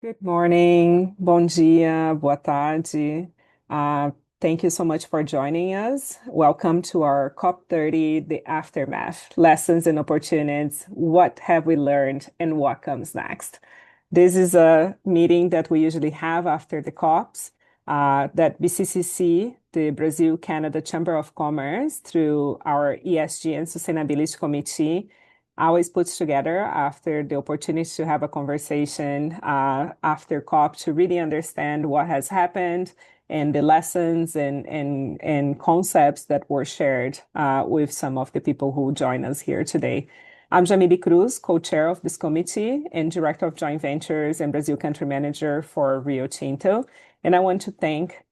Good morning, bom dia, boa tarde. Thank you so much for joining us. Welcome to our COP30, the Aftermath, Lessons and Opportunities. What have we learned and what comes next? This is a meeting that we usually have after the COPs, that BCCC, the Brazil-Canada Chamber of Commerce, through our ESG and Sustainability Committee, always puts together after the opportunity to have a conversation after COP to really understand what has happened and the lessons and concepts that were shared with some of the people who join us here today. I'm Jamile Cruz, co-chair of this committee and director of joint ventures and Brazil country manager for Rio Tinto. And I want to thank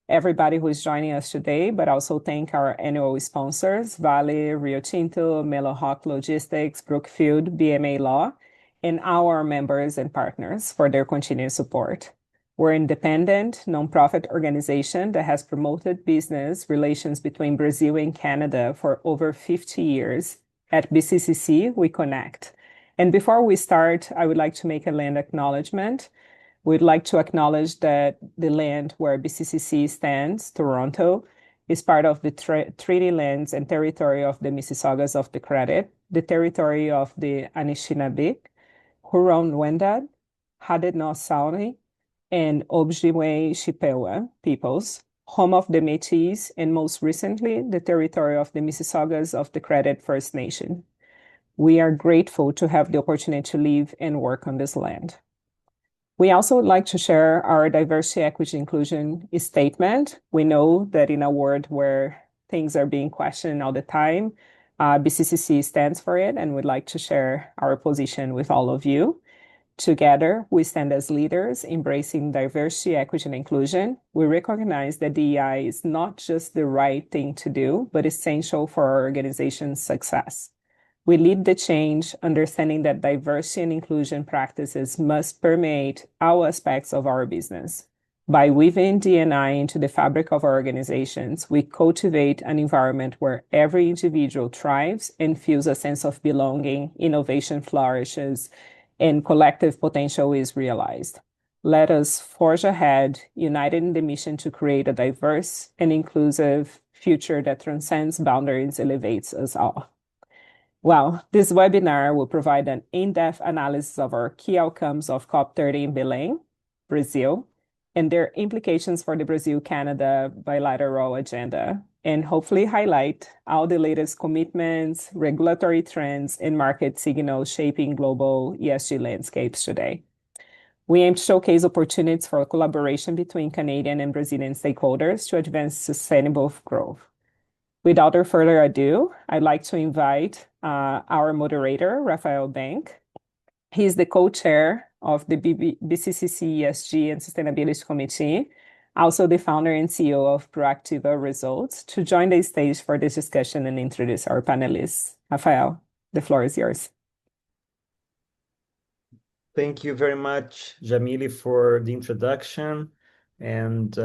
everybody who is joining us today, but also thank our annual sponsors, Vale, Rio Tinto, Melo Hawk Logistics, Brookfield, BMA Law, and our members and partners for their continued support. We're an independent, nonprofit organization that has promoted business relations between Brazil and Canada for over 50 years. At BCCC, we connect. And before we start, I would like to make a land acknowledgement. We'd like to acknowledge that the land where BCCC stands, Toronto, is part of the treaty lands and territory of the Mississaugas of the Credit, the territory of the Anishinaabe, Huron-Wendat, Haudenosaunee, and Ojibwe Chippewa peoples, home of the Métis, and most recently, the territory of the Mississaugas of the Credit First Nation. We are grateful to have the opportunity to live and work on this land. We also would like to share our diversity, equity, inclusion statement. We know that in a world where things are being questioned all the time, BCCC stands for it, and we'd like to share our position with all of you. Together, we stand as leaders embracing diversity, equity, and inclusion. We recognize that DEI is not just the right thing to do, but essential for our organization's success. We lead the change, understanding that diversity and inclusion practices must permeate all aspects of our business. By weaving D&I into the fabric of our organizations, we cultivate an environment where every individual thrives and feels a sense of belonging, innovation flourishes, and collective potential is realized. Let us forge ahead, united in the mission to create a diverse and inclusive future that transcends boundaries, elevates us all. Well, this webinar will provide an in-depth analysis of our key outcomes of COP30 in Belém, Brazil, and their implications for the Brazil-Canada bilateral agenda, and hopefully highlight all the latest commitments, regulatory trends, and market signals shaping global ESG landscapes today. We aim to showcase opportunities for collaboration between Canadian and Brazilian stakeholders to advance sustainable growth. Without further ado, I'd like to invite our moderator, Rafael Bank. He's the co-chair of the BCCC ESG and Sustainability Committee, also the founder and CEO of Proactiva Results, to join the stage for this discussion and introduce our panelists. Rafael, the floor is yours. Thank you very much, Jamile, for the introduction. And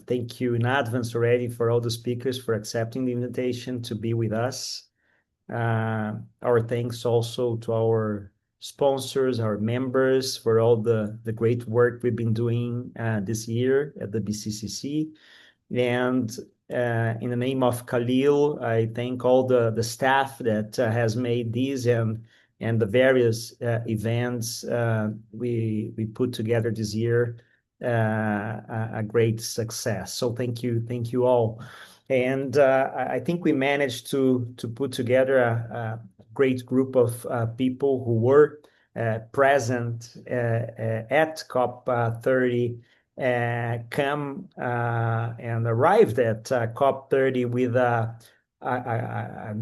thank you in advance already for all the speakers for accepting the invitation to be with us. Our thanks also to our sponsors, our members, for all the great work we've been doing this year at the BCCC. And in the name of Khalil, I thank all the staff that has made these and the various events we put together this year a great success. So thank you all. And I think we managed to put together a great group of people who were present at COP30, come and arrived at COP30 with a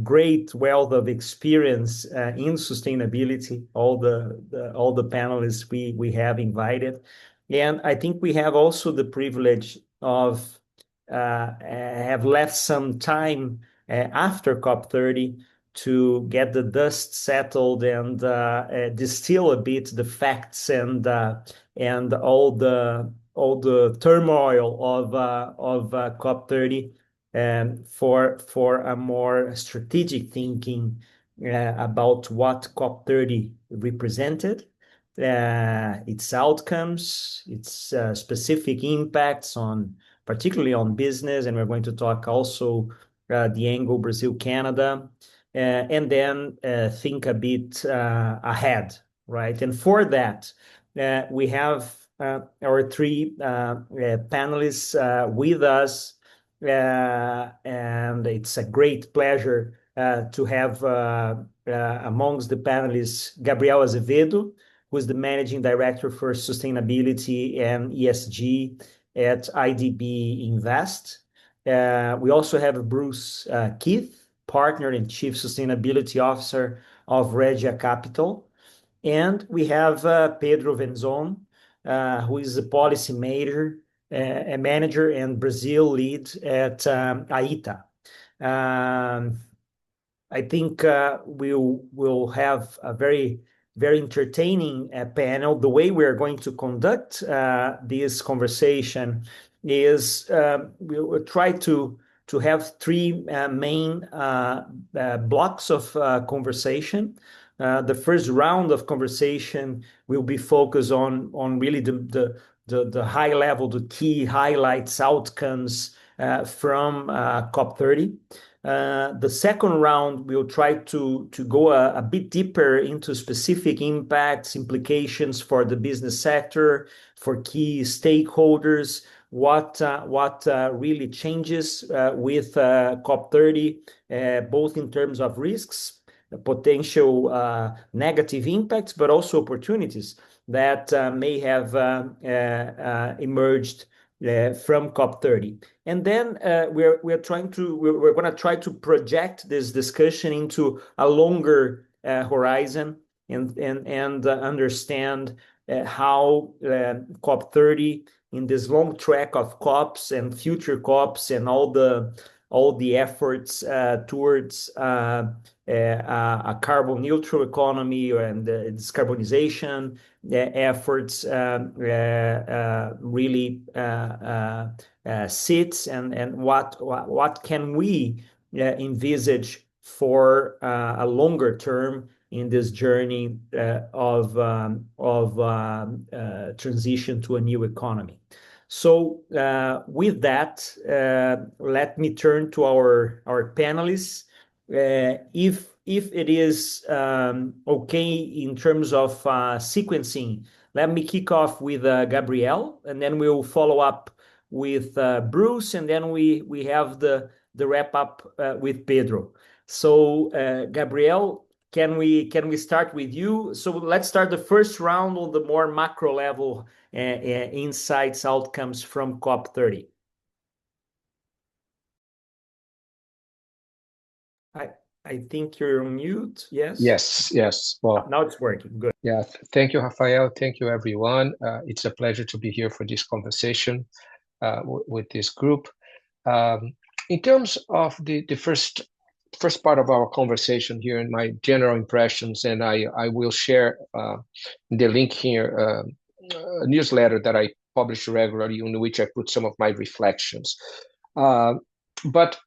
great wealth of experience in sustainability. All the panelists we have invited. And I think we have also the privilege of have left some time after COP30 to get the dust settled and distill a bit the facts and all the turmoil of COP30 for a more strategic thinking about what COP30 represented its outcomes, its specific impacts on, particularly on business, and we're going to talk also the angle Brazil-Canada, and then think a bit ahead, right? And for that, we have our three panelists with us, and it's a great pleasure to have amongst the panelists Gabriel Azevedo, who is the Managing Director for Sustainability and ESG at IDB Invest. We also have Bruce Keith, Partner and Chief Sustainability Officer of Regia Capital. And we have Pedro Venzon, who is a policy manager and Brazil lead at AITA. I think we'll have a very entertaining panel. The way we are going to conduct this conversation is we'll try to have three main blocks of conversation. The first round of conversation will be focused on really the high level, the key highlights, outcomes from COP30. The second round, we'll try to go a bit deeper into specific impacts, implications for the business sector, for key stakeholders, what really changes with COP30, both in terms of risks, potential negative impacts, but also opportunities that may have emerged from COP30. And then we're going to try to project this discussion into a longer horizon and understand how COP30 in this long track of COPs and future COPs and all the efforts towards a carbon neutral economy and decarbonization efforts really sits and what can we envisage for a longer term in this journey of transition to a new economy. So with that, let me turn to our panelists. If it is okay in terms of sequencing, let me kick off with Gabriel, and then we'll follow up with Bruce, and then we have the wrap up with Pedro. So Gabriel, can we start with you? So let's start the first round on the more macro level insights, outcomes from COP30. I think you're on mute. Yes? Yes. Well, now it's working. Good. Yeah. Thank you, Rafael. Thank you, everyone. It's a pleasure to be here for this conversation with this group. In terms of the first part of our conversation here and my general impressions, and I will share the link here, a newsletter that I publish regularly in which I put some of my reflections. But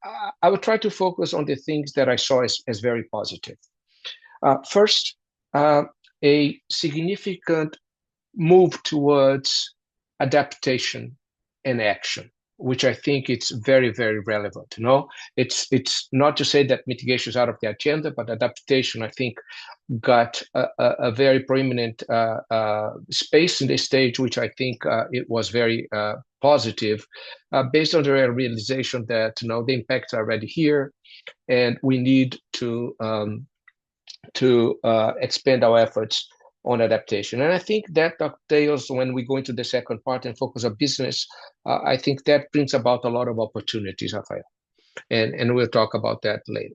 I will try to focus on the things that I saw as very positive. First, a significant move towards adaptation and action, which I think it's very, very relevant. It's not to say that mitigation is out of the agenda, but adaptation, I think, got a very prominent space in this stage, which I think it was very positive, based on the realization that the impacts are already here, and we need to expand our efforts on adaptation. And I think that dovetails when we go into the second part and focus on business. I think that brings about a lot of opportunities, Rafael, and we'll talk about that later.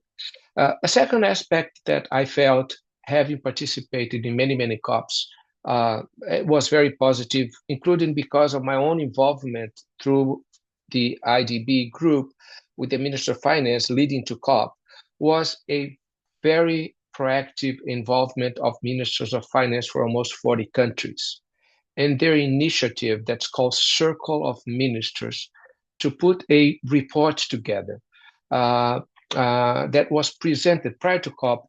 A second aspect that I felt, having participated in many COPs, it was very positive, including because of my own involvement through the IDB group with the Minister of Finance leading to COP, was a very proactive involvement of ministers of finance for almost 40 countries, and their initiative that's called Circle of Ministers to put a report together that was presented prior to COP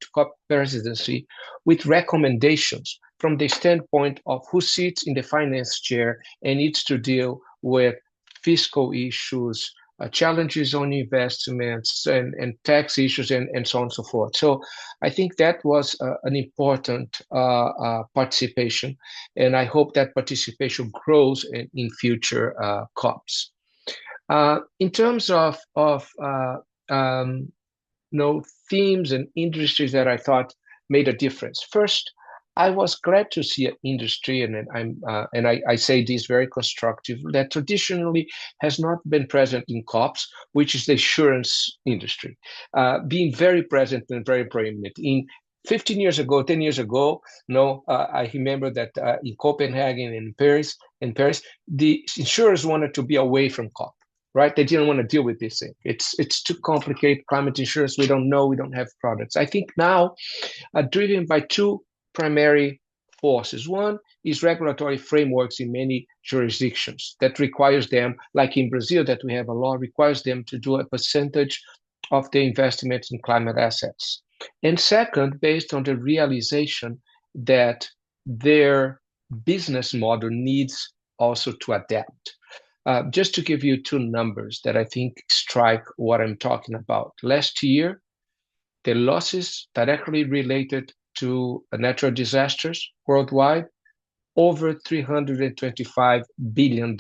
presidency with recommendations from the standpoint of who sits in the finance chair and needs to deal with fiscal issues, challenges on investments and tax issues and so on and so forth. So I think that was an important participation, and I hope that participation grows in future COPs. In terms of themes and industries that I thought made a difference. First, I was glad to see an industry, and I say this very constructive, that traditionally has not been present in COPs, which is the insurance industry, being very present and very prominent. In 15 years ago, 10 years ago, I remember that in Copenhagen and in Paris, the insurers wanted to be away from COP. Right? They didn't want to deal with this thing. It's too complicated. Climate insurance, we don't know, we don't have products. I think now, driven by two primary forces. One is regulatory frameworks in many jurisdictions that requires them, like in Brazil, that we have a law, requires them to do a percentage of the investments in climate assets. And second, based on the realization that their business model needs also to adapt. Just to give you two numbers that I think strike what I'm talking about. Last year, the losses directly related to natural disasters worldwide, over $325 billion.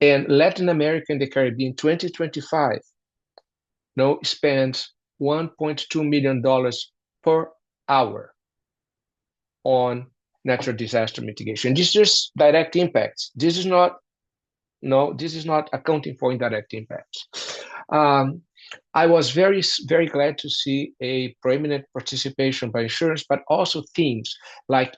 And Latin America and the Caribbean, 2025, spends $1.2 million per hour on natural disaster mitigation. This is just direct impacts. This is not accounting for indirect impacts. I was very, very glad to see a prominent participation by insurance, but also themes like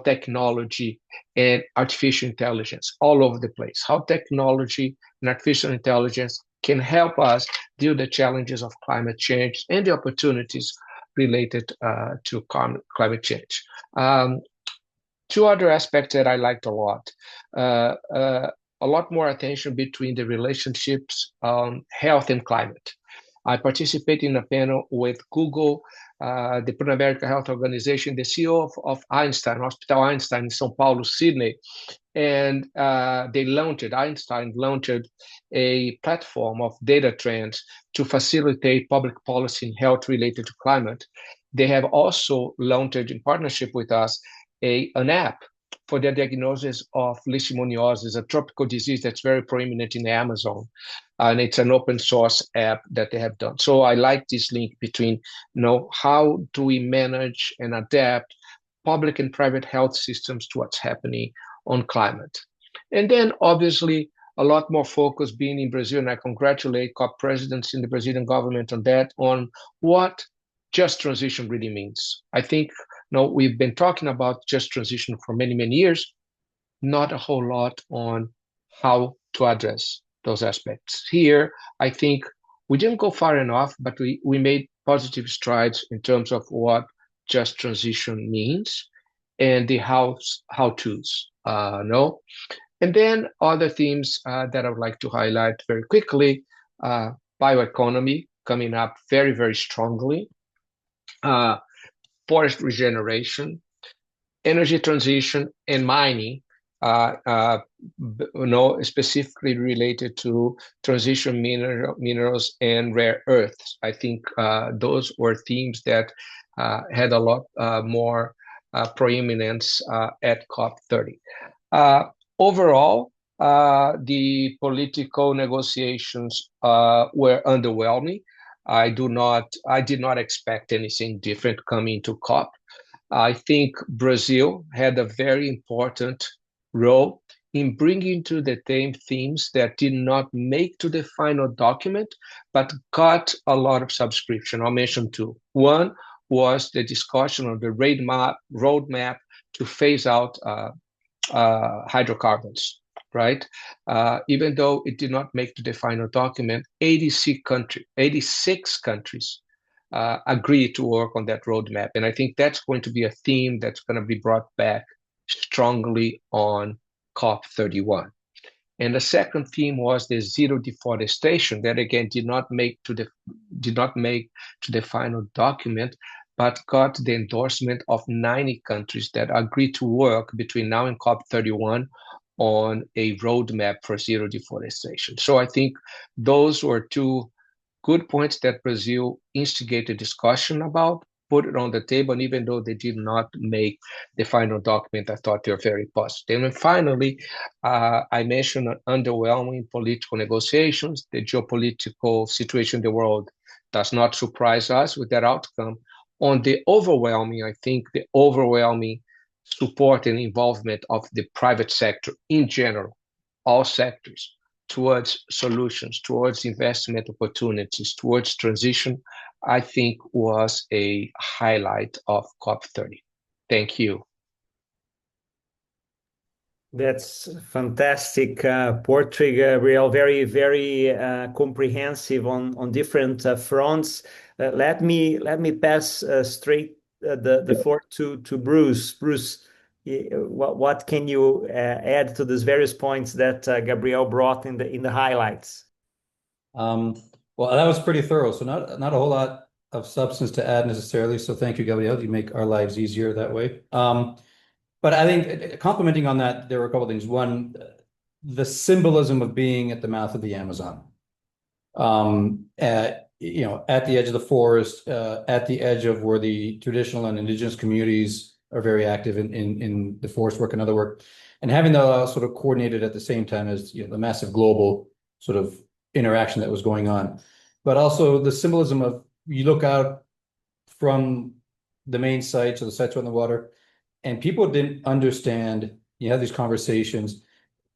technology and artificial intelligence all over the place. How technology and artificial intelligence can help us deal with the challenges of climate change and the opportunities related to climate change. Two other aspects that I liked a lot. A lot more attention between the relationships on health and climate. I participated in a panel with Google, the Pan-American Health Organization, the CEO of Einstein, Hospital Einstein in São Paulo, Sydney, and Einstein launched a platform of data trends to facilitate public policy in health related to climate. They have also launched, in partnership with us, an app for the diagnosis of leishmaniasis, a tropical disease that's very prominent in the Amazon. And it's an open source app that they have done. So I like this link between, how do we manage and adapt public and private health systems to what's happening on climate. And then obviously a lot more focus being in Brazil, and I congratulate COP presidents in the Brazilian government on that, on what just transition really means. I think we've been talking about just transition for many, many years, not a whole lot on how to address those aspects. Here, I think we didn't go far enough, but we made positive strides in terms of what just transition means and the how-tos, And then other themes that I would like to highlight very quickly, bioeconomy coming up very, very strongly, forest regeneration, energy transition, and mining, specifically related to transition minerals and rare earths. I think those were themes that had a lot more proeminence at COP30. Overall, the political negotiations were underwhelming. I did not expect anything different coming to COP. I think Brazil had a very important role in bringing to the same themes that did not make to the final document, but got a lot of subscription. I'll mention two. One was the discussion of the roadmap to phase out hydrocarbons, right? Even though it did not make to the final document, 86 countries agreed to work on that roadmap. And I think that's going to be a theme that's going to be brought back strongly on COP31. And the second theme was the zero deforestation that again did not make to the final document, but got the endorsement of 90 countries that agreed to work between now and COP31 on a roadmap for zero deforestation. So I think those were two good points that Brazil instigated discussion about, put it on the table, and even though they did not make the final document, I thought they were very positive. And finally, I mentioned underwhelming political negotiations. The geopolitical situation in the world does not surprise us with that outcome. On the overwhelming, I think the overwhelming support and involvement of the private sector in general, all sectors, towards solutions, towards investment opportunities, towards transition, I think was a highlight of COP30. Thank you. That's fantastic, portrait, Gabriel. Very, very comprehensive on different fronts. Let me pass straight the floor to Bruce. Bruce, what can you add to these various points that Gabriel brought in the highlights? Well, that was pretty thorough. So not a whole lot of substance to add necessarily. So thank you, Gabriel. You make our lives easier that way. But I think commenting on that, there were a couple of things. One, the symbolism of being at the mouth of the Amazon, at the edge of the forest, at the edge of where the traditional and indigenous communities are very active in the forest work and other work, and having that all sort of coordinated at the same time as the massive global sort of interaction that was going on. But also the symbolism of, you look out from the main sites or the sites on the water, and people didn't understand, you have these conversations,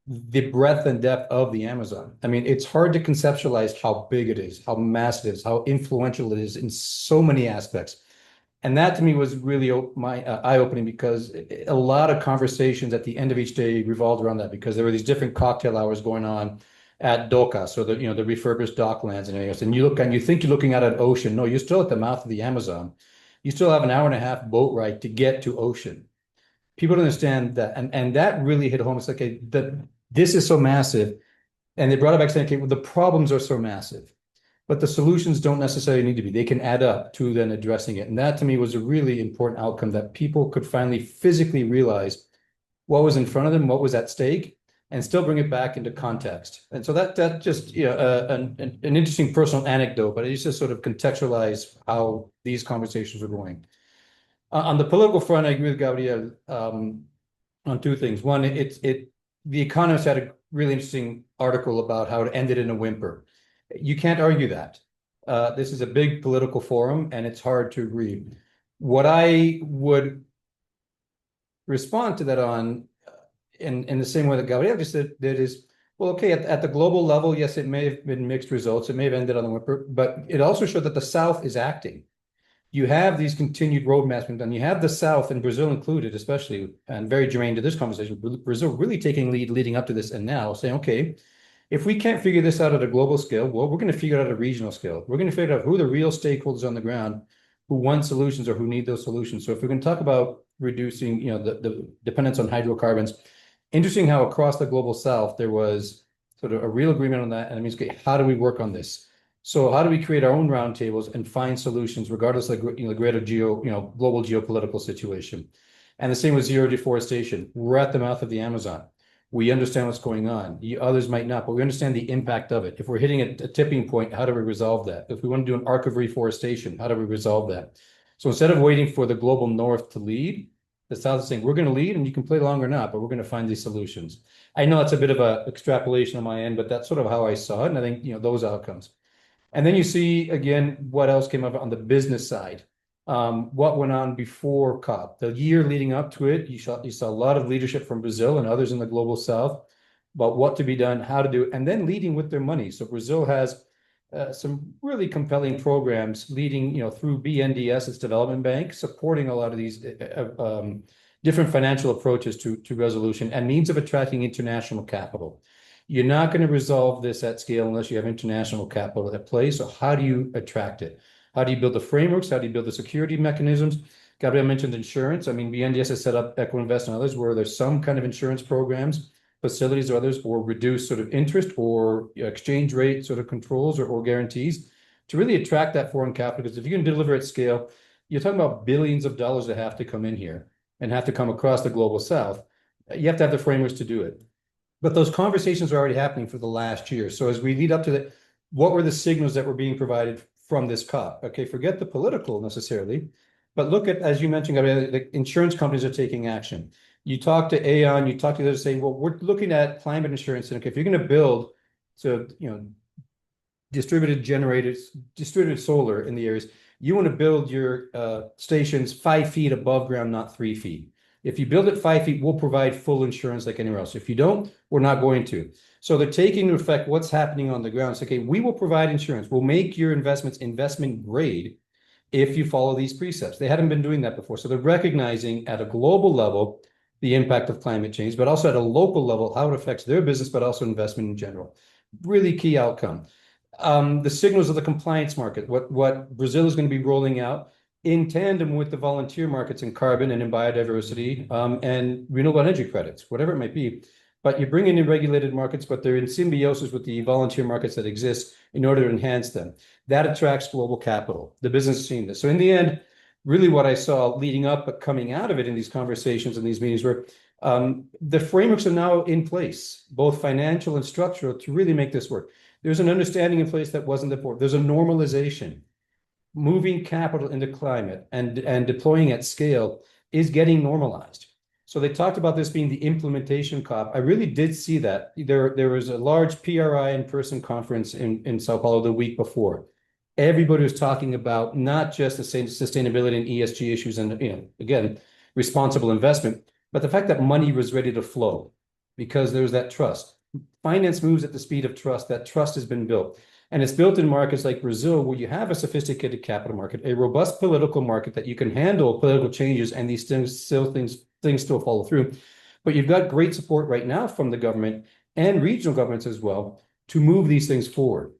the breadth and depth of the Amazon. I mean, it's hard to conceptualize how big it is, how massive it is, how influential it is in so many aspects. And that to me was really eye-opening, because a lot of conversations at the end of each day revolved around that, because there were these different cocktail hours going on at Doca, so the refurbished docklands and everything else. And you look and you think you're looking at an ocean. No, you're still at the mouth of the Amazon. You still have an hour-and-a-half boat ride to get to ocean. People don't understand that, and that really hit home. It's like, okay, this is so massive, and they brought it back saying, okay, well, the problems are so massive, but the solutions don't necessarily need to be. They can add up to then addressing it, and that to me was a really important outcome, that people could finally physically realize what was in front of them, what was at stake, and still bring it back into context. And so that just an interesting personal anecdote, but it just sort of contextualized how these conversations were going. On the political front, I agree with Gabriel on two things. One, The Economist had a really interesting article about how it ended in a whimper. You can't argue that. This is a big political forum, and it's hard to agree. What I would respond to that on, in the same way that Gabriel just did, is, well, okay, at the global level, yes, it may have been mixed results. It may have ended on the whimper, but it also showed that the South is acting. You have these continued roadmaps being done. You have the South, and Brazil included, especially, and very germane to this conversation, Brazil really taking lead leading up to this, and now saying, okay, if we can't figure this out at a global scale, well, we're going to figure it out at a regional scale. We're going to figure out who are the real stakeholders on the ground, who want solutions or who need those solutions. So if we're going to talk about reducing, the dependence on hydrocarbons, interesting how across the global South there was sort of a real agreement on that, and it means, okay, how do we work on this? So how do we create our own roundtables and find solutions regardless of the greater global geopolitical situation? And the same with zero deforestation. We're at the mouth of the Amazon. We understand what's going on. Others might not, but we understand the impact of it. If we're hitting a tipping point, how do we resolve that? If we want to do an arc of reforestation, how do we resolve that? So instead of waiting for the global North to lead, the South is saying, we're going to lead, and you can play along or not, but we're going to find these solutions. I know that's a bit of an extrapolation on my end, but that's sort of how I saw it. And I think, those outcomes. And then you see, again, what else came up on the business side. What went on before COP. The year leading up to it, you saw a lot of leadership from Brazil and others in the global South about what to be done, how to do it, and then leading with their money. So Brazil has some really compelling programs leading, through BNDES, its development bank, supporting a lot of these different financial approaches to resolution and means of attracting international capital. You're not going to resolve this at scale unless you have international capital at play. So how do you attract it? How do you build the frameworks? How do you build the security mechanisms? Gabriel mentioned insurance. I mean, BNDES has set up EquiInvest and others where there's some kind of insurance programs, facilities or others, or reduce sort of interest or exchange rate sort of controls or guarantees to really attract that foreign capital. Because if you can deliver at scale, you're talking about billions of dollars that have to come in here and have to come across the global south. You have to have the frameworks to do it. But those conversations are already happening for the last year. So as we lead up to that, what were the signals that were being provided from this COP? Okay, forget the political necessarily, but look at, as you mentioned, the insurance companies are taking action. You talk to Aon, you talk to others saying, well, we're looking at climate insurance, and okay, if you're going to build distributed solar in the areas, you want to build your stations 5 feet above ground, not 3 feet. If you build it 5 feet, we'll provide full insurance like anywhere else. If you don't, we're not going to. So they're taking into effect what's happening on the ground. It's okay, we will provide insurance. We'll make your investments investment grade if you follow these precepts. They hadn't been doing that before. So they're recognizing at a global level the impact of climate change, but also at a local level, how it affects their business, but also investment in general. Really key outcome. The signals of the compliance market, what Brazil is going to be rolling out in tandem with the volunteer markets in carbon and in biodiversity and renewable energy credits, whatever it might be. But you bring in regulated markets, but they're in symbiosis with the volunteer markets that exist in order to enhance them. That attracts global capital. The business is seeing this. So in the end, really what I saw leading up, but coming out of it in these conversations and these meetings were the frameworks are now in place, both financial and structural, to really make this work. There's an understanding in place that wasn't before. There's a normalization. Moving capital into climate and deploying at scale is getting normalized. So they talked about this being the implementation COP. I really did see that. There was a large PRI in-person conference in Sao Paulo the week before. Everybody was talking about not just the same sustainability and ESG issues and, again, responsible investment, but the fact that money was ready to flow because there's that trust. Finance moves at the speed of trust. That trust has been built. And it's built in markets like Brazil, where you have a sophisticated capital market, a robust political market that you can handle political changes and these things still follow through. But you've got great support right now from the government and regional governments as well to move these things forward,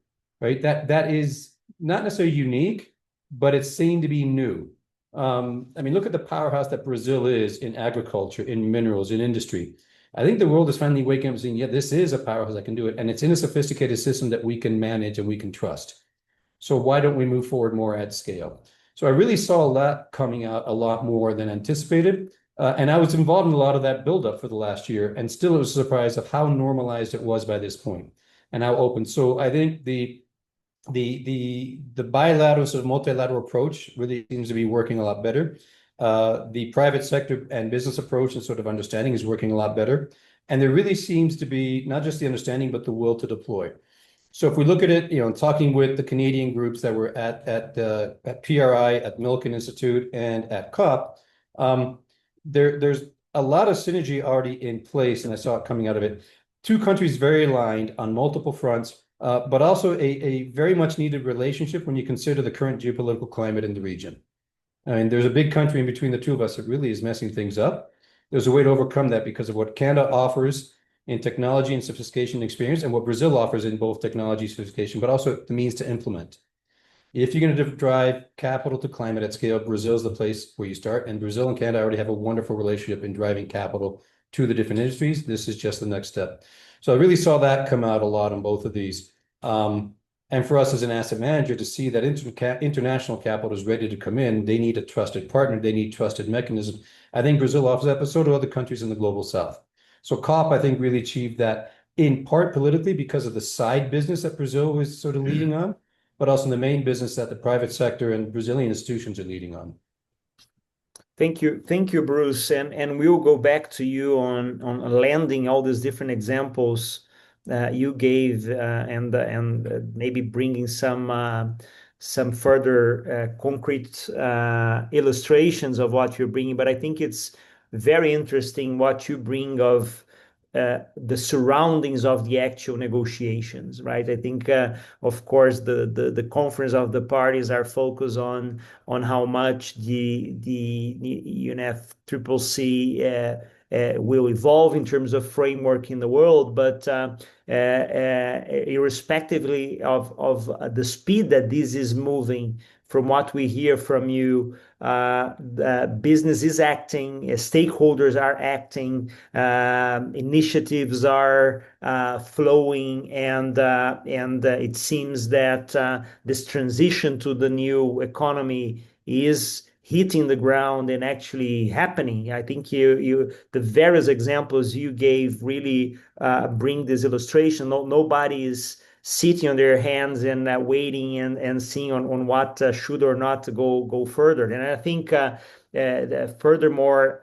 right? That is not necessarily unique, but it's seen to be new. Look at the powerhouse that Brazil is in agriculture, in minerals, in industry. I think the world is finally waking up and saying, yeah, this is a powerhouse that can do it. And it's in a sophisticated system that we can manage and we can trust. So why don't we move forward more at scale? So I really saw that coming out a lot more than anticipated. And I was involved in a lot of that buildup for the last year. And still it was a surprise of how normalized it was by this point and how open. So I think the bilateral sort of multilateral approach really seems to be working a lot better. The private sector and business approach and sort of understanding is working a lot better. And there really seems to be not just the understanding, but the will to deploy. So if we look at it, talking with the Canadian groups that were at PRI, at Milken Institute, and at COP, there's a lot of synergy already in place, and I saw it coming out of it. Two countries very aligned on multiple fronts, but also a very much needed relationship when you consider the current geopolitical climate in the region. I mean, there's a big country in between the two of us that really is messing things up. There's a way to overcome that because of what Canada offers in technology and sophistication and experience and what Brazil offers in both technology, sophistication, but also the means to implement. If you're going to drive capital to climate at scale, Brazil is the place where you start. And Brazil and Canada already have a wonderful relationship in driving capital to the different industries. This is just the next step. So I really saw that come out a lot on both of these. And for us as an asset manager to see that international capital is ready to come in, they need a trusted partner, they need trusted mechanism. I think Brazil offers that, but so do other countries in the global south. So COP, I think, really achieved that in part politically because of the side business that Brazil was sort of leading on, but also in the main business that the private sector and Brazilian institutions are leading on. Thank you, Bruce. And we'll go back to you on landing all these different examples you gave and maybe bringing some further concrete illustrations of what you're bringing. But I think it's very interesting what you bring of the surroundings of the actual negotiations, right? I think, of course, the conference of the parties are focused on how much the UNFCCC will evolve in terms of framework in the world, but irrespectively of the speed that this is moving from what we hear from you, the business is acting, stakeholders are acting, initiatives are flowing, and it seems that this transition to the new economy is hitting the ground and actually happening. I think the various examples you gave really bring this illustration. Nobody is sitting on their hands and waiting and seeing on what should or not go further. And I think furthermore,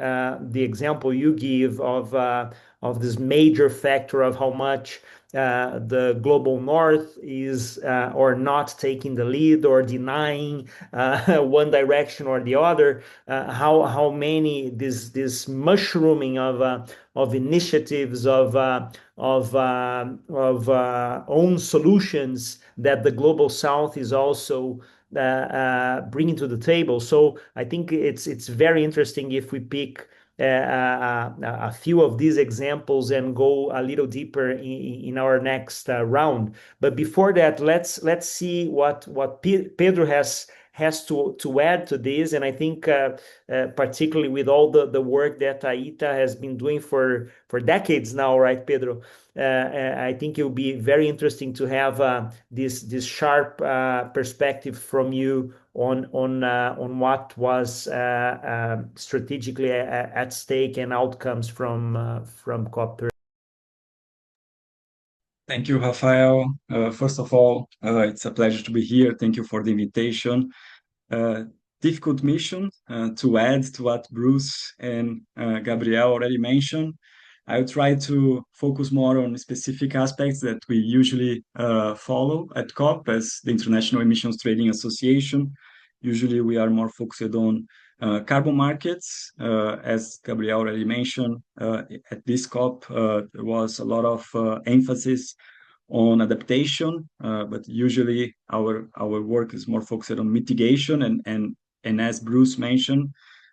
the example you give of this major factor of how much the global north is or not taking the lead or denying one direction or the other, how many this mushrooming of initiatives of own solutions that the global south is also bringing to the table. So I think it's very interesting if we pick a few of these examples and go a little deeper in our next round. But before that, let's see what Pedro has to add to this. And I think particularly with all the work that ITA has been doing for decades now, right, Pedro? I think it will be very interesting to have this sharp perspective from you on what was strategically at stake and outcomes from COP30. Thank you, Rafael. First of all, it's a pleasure to be here. Thank you for the invitation. Difficult mission to add to what Bruce and Gabriel already mentioned. I'll try to focus more on specific aspects that we usually follow at COP as the International Emissions Trading Association. Usually we are more focused on carbon markets. As Gabriel already mentioned, at this COP, there was a lot of emphasis on adaptation, but usually our work is more focused on mitigation. And as Bruce mentioned,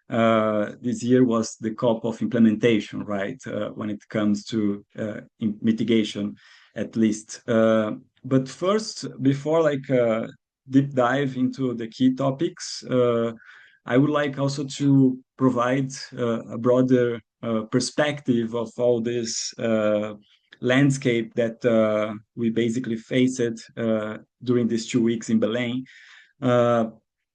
this year was the COP of implementation, right? When it comes to mitigation, at least. But first, before deep dive into the key topics, I would like also to provide a broader perspective of all this landscape that we basically faced during these 2 weeks in Belém.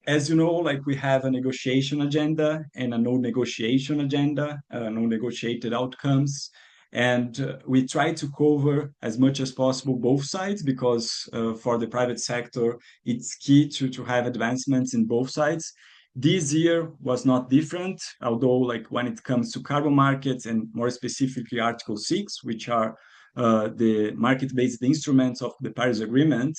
As you know, we have a negotiation agenda and a no negotiation agenda, no negotiated outcomes. And we try to cover as much as possible both sides, because for the private sector, it's key to have advancements in both sides. This year was not different, although when it comes to carbon markets and more specifically Article 6, which are the market-based instruments of the Paris Agreement,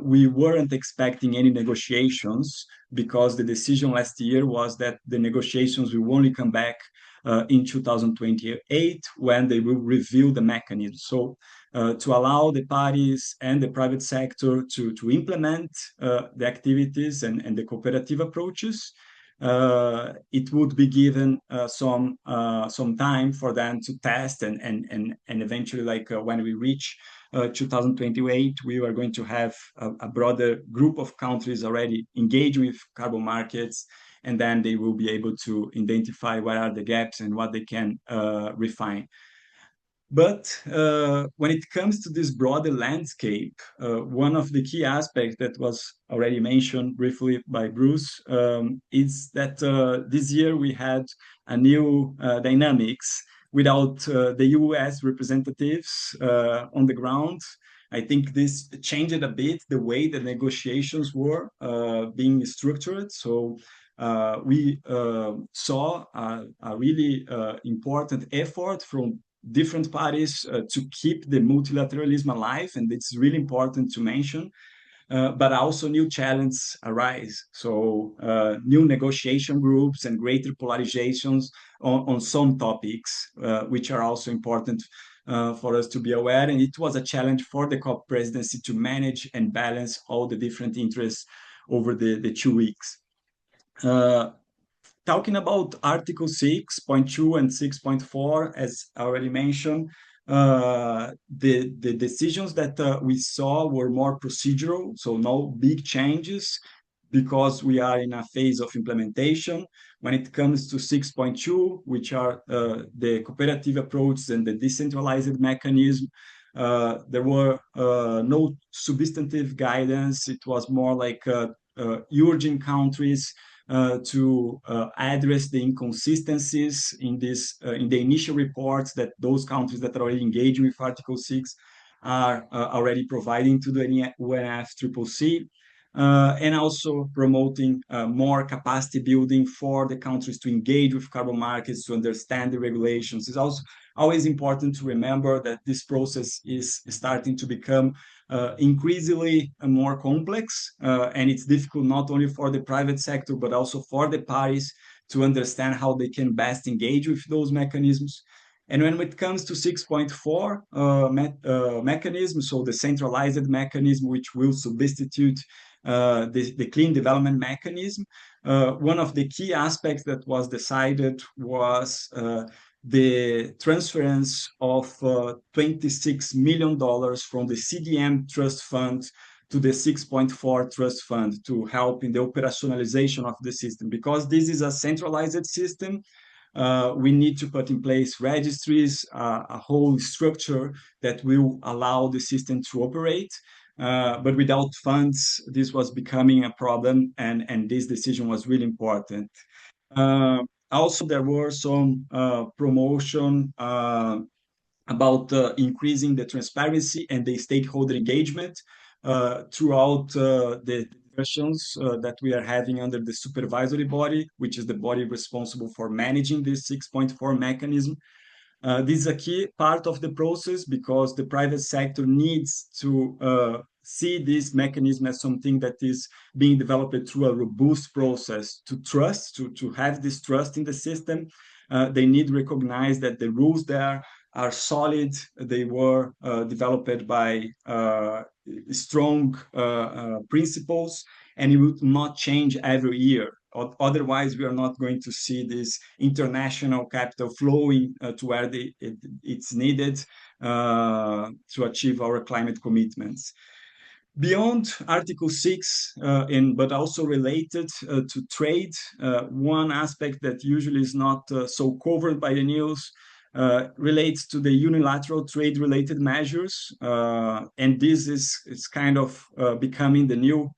we weren't expecting any negotiations, because the decision last year was that the negotiations will only come back in 2028 when they will review the mechanism. So to allow the parties and the private sector to implement the activities and the cooperative approaches, it would be given some time for them to test and eventually, when we reach 2028, we are going to have a broader group of countries already engaged with carbon markets, and then they will be able to identify what are the gaps and what they can refine. But when it comes to this broader landscape, one of the key aspects that was already mentioned briefly by Bruce is that this year we had a new dynamics without the US representatives on the ground. I think this changed a bit the way the negotiations were being structured. So we saw a really important effort from different parties to keep the multilateralism alive, and it's really important to mention. But also new challenges arise. So new negotiation groups and greater polarizations on some topics, which are also important for us to be aware. And it was a challenge for the COP presidency to manage and balance all the different interests over the 2 weeks. Talking about Article 6.2 and 6.4, as I already mentioned, the decisions that we saw were more procedural, so no big changes. because we are in a phase of implementation. When it comes to 6.2, which are the cooperative approaches and the decentralized mechanism, there were no substantive guidance. It was more like urging countries to address the inconsistencies in the initial reports that those countries that are already engaging with Article 6 are already providing to the UNFCCC. And also promoting more capacity building for the countries to engage with carbon markets, to understand the regulations. It's also always important to remember that this process is starting to become increasingly more complex, and it's difficult not only for the private sector, but also for the parties to understand how they can best engage with those mechanisms. And when it comes to 6.4 mechanism, so the centralized mechanism, which will substitute the clean development mechanism, one of the key aspects that was decided was the transference of $26 million from the CDM trust fund to the 6.4 trust fund to help in the operationalization of the system. Because this is a centralized system, we need to put in place registries, a whole structure that will allow the system to operate. But without funds, this was becoming a problem, and this decision was really important. Also, there were some promotion about increasing the transparency and the stakeholder engagement throughout the discussions that we are having under the supervisory body, which is the body responsible for managing this 6.4 mechanism. This is a key part of the process because the private sector needs to see this mechanism as something that is being developed through a robust process to have this trust in the system. They need to recognize that the rules there are solid. They were developed by strong principles, and it will not change every year. Otherwise, we are not going to see this international capital flowing to where it's needed to achieve our climate commitments. Beyond Article 6, but also related to trade, one aspect that usually is not so covered by the news relates to the unilateral trade-related measures, and this is kind of becoming the new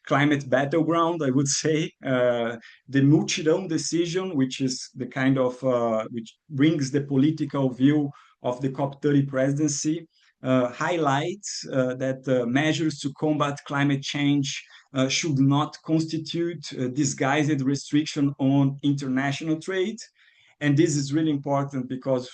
climate battleground, I would say. The multi-round decision, which is the kind of which brings the political view of the COP30 presidency, highlights that measures to combat climate change should not constitute disguised restriction on international trade. And this is really important because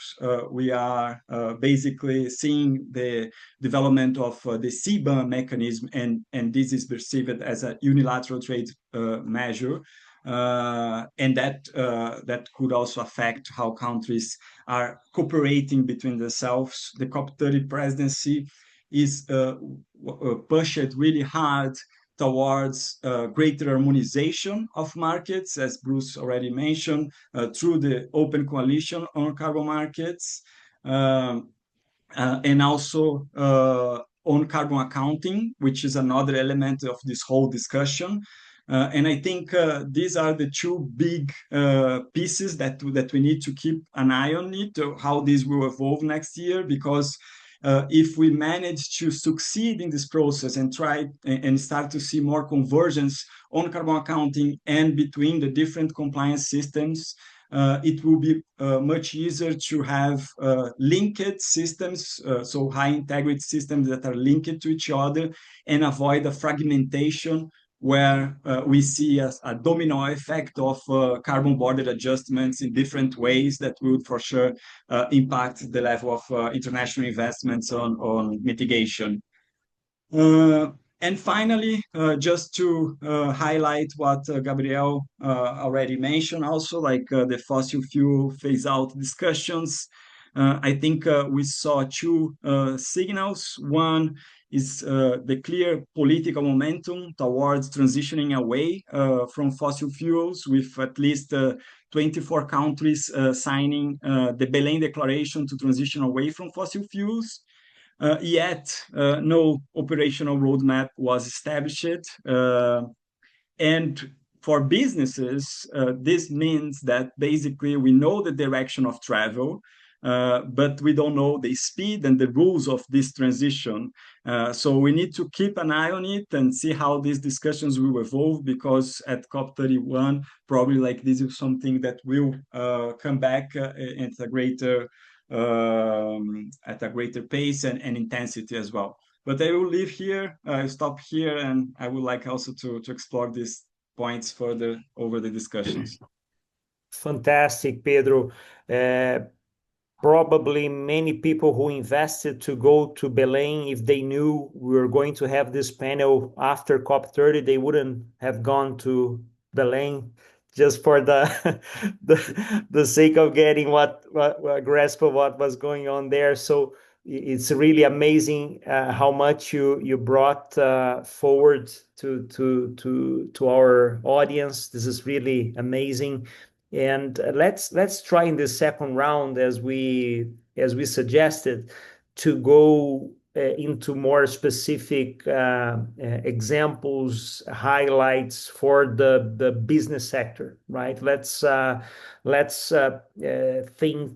we are basically seeing the development of the CBAM mechanism, and this is perceived as a unilateral trade measure. And that could also affect how countries are cooperating between themselves. The COP30 presidency is pushed really hard towards greater harmonization of markets, as Bruce already mentioned, through the Open Coalition on Carbon Markets, and also on carbon accounting, which is another element of this whole discussion. And I think these are the two big pieces that we need to keep an eye on it, how this will evolve next year, because if we manage to succeed in this process and try and start to see more convergence on carbon accounting and between the different compliance systems, it will be much easier to have linked systems, so high integrity systems that are linked to each other, and avoid a fragmentation where we see a domino effect of carbon border adjustments in different ways that would for sure impact the level of international investments on mitigation. And finally, just to highlight what Gabriel already mentioned, also like the fossil fuel phase out discussions, I think we saw two signals. One is the clear political momentum towards transitioning away from fossil fuels, with at least 24 countries signing the Belém Declaration to transition away from fossil fuels. Yet no operational roadmap was established. And for businesses, this means that basically we know the direction of travel, but we don't know the speed and the rules of this transition. So we need to keep an eye on it and see how these discussions will evolve, because at COP31, probably like this is something that will come back at a greater pace and intensity as well. But I will leave here, stop here, and I would like also to explore these points further over the discussions. Fantastic, Pedro. Probably many people who invested to go to Belém, if they knew we were going to have this panel after COP30, they wouldn't have gone to Belém just for the sake of getting what grasp of what was going on there. So it's really amazing how much you brought forward to our audience. This is really amazing. And let's try in this second round, as we suggested, to go into more specific examples, highlights for the business sector, right? Let's think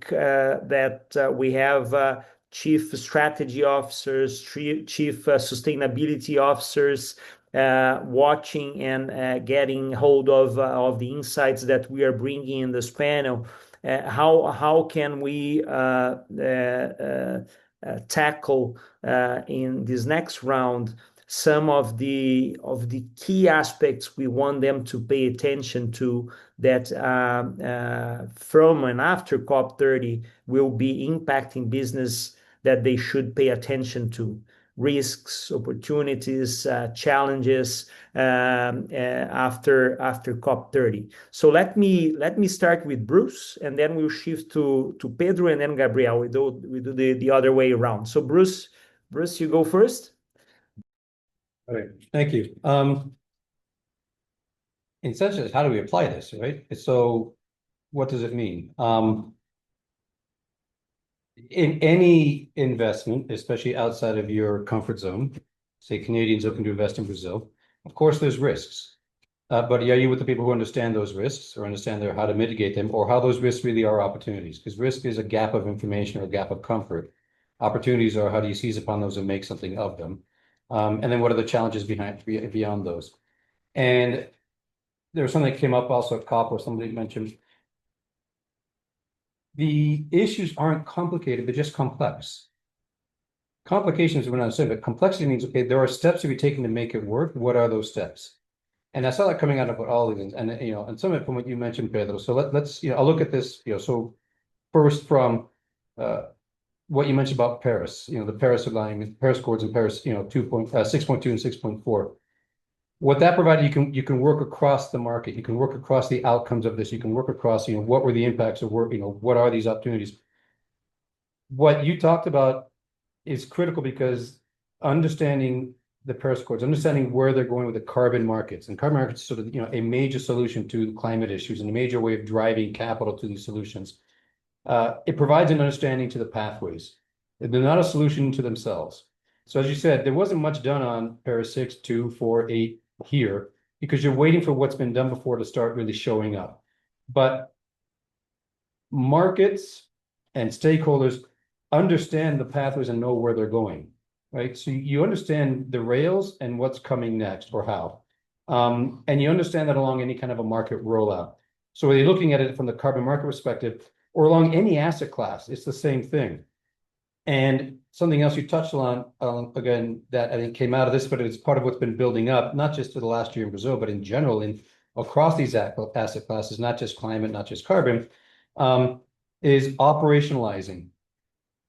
that we have chief strategy officers, chief sustainability officers, watching and getting hold of the insights that we are bringing in this panel. How can we tackle in this next round some of the key aspects we want them to pay attention to, that from and after COP30 will be impacting business, that they should pay attention to: risks, opportunities, challenges after COP30. So let me start with Bruce, and then we'll shift to Pedro, and then Gabriel. We do the other way around. So Bruce, you go first. All right, thank you. In such as, how do we apply this, right? So what does it mean? In any investment, especially outside of your comfort zone, say Canadians looking to invest in Brazil, of course there's risks. But are you with the people who understand those risks, or understand how to mitigate them, or how those risks really are opportunities? Because risk is a gap of information or a gap of comfort. Opportunities are, how do you seize upon those and make something of them? And then what are the challenges beyond those? And there was something that came up also at COP, where somebody mentioned the issues aren't complicated, they're just complex. Complications we're not saying, but complexity means, okay, there are steps to be taken to make it work. What are those steps? And I saw that coming out of all of these, and and some of it from what you mentioned, Pedro. So let's I'll look at this. So first, from what you mentioned about Paris, the Paris alignment, Paris Accords, and Paris 6.2 and 6.4. What that provided, you can work across the market, you can work across the outcomes of this, you can work across what were the impacts of work, what are these opportunities. What you talked about is critical, because understanding the Paris Accords, understanding where they're going with the carbon markets, and carbon markets is sort of a major solution to climate issues and a major way of driving capital to these solutions. It provides an understanding to the pathways. They're not a solution to themselves. So as you said, there wasn't much done on Paris 6, 2, 4, 8 here, because you're waiting for what's been done before to start really showing up. But markets and stakeholders understand the pathways and know where they're going, right? So you understand the rails and what's coming next, or how. And you understand that along any kind of a market rollout. So whether you're looking at it from the carbon market perspective, or along any asset class, it's the same thing. And something else you touched on, again, that I think came out of this, but it's part of what's been building up, not just for the last year in Brazil, but in general, across these asset classes, not just climate, not just carbon, is operationalizing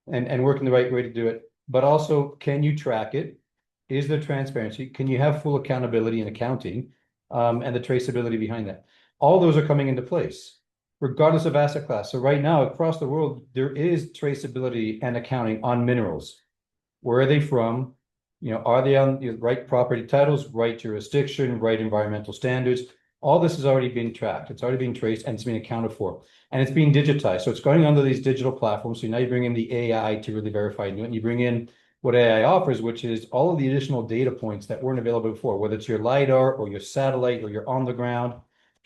and working the right way to do it. But also, can you track it? Is there transparency? Can you have full accountability and accounting, and the traceability behind that? All those are coming into place, regardless of asset class. So right now, across the world, there is traceability and accounting on minerals. Where are they from? Are they on the right property titles, right jurisdiction, right environmental standards? All this has already been tracked. It's already being traced, and it's being accounted for. And it's being digitized. So it's going onto these digital platforms. So now you bring in the AI to really verify it. And you bring in what AI offers, which is all of the additional data points that weren't available before, whether it's your LiDAR or your satellite or your on the ground,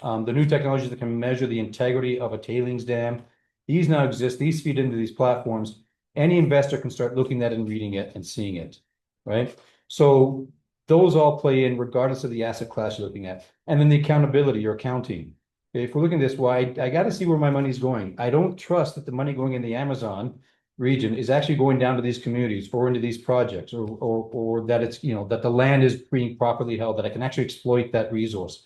the new technologies that can measure the integrity of a tailings dam. These now exist. These feed into these platforms. Any investor can start looking at it and reading it and seeing it, right? So those all play in regardless of the asset class you're looking at. And then the accountability or accounting. If we're looking at this, well, I got to see where my money's going. I don't trust that the money going in the Amazon region is actually going down to these communities or into these projects, or that it's, that the land is being properly held, that I can actually exploit that resource.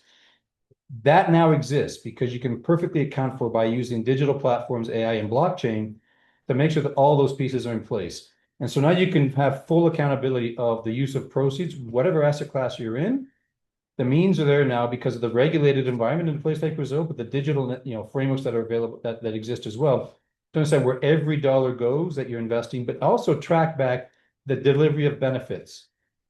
That now exists because you can perfectly account for by using digital platforms, AI and blockchain to make sure that all those pieces are in place. And so now you can have full accountability of the use of proceeds, whatever asset class you're in. The means are there now because of the regulated environment in a place like Brazil, but the digital, frameworks that are available that exist as well, to understand where every dollar goes that you're investing, but also track back the delivery of benefits,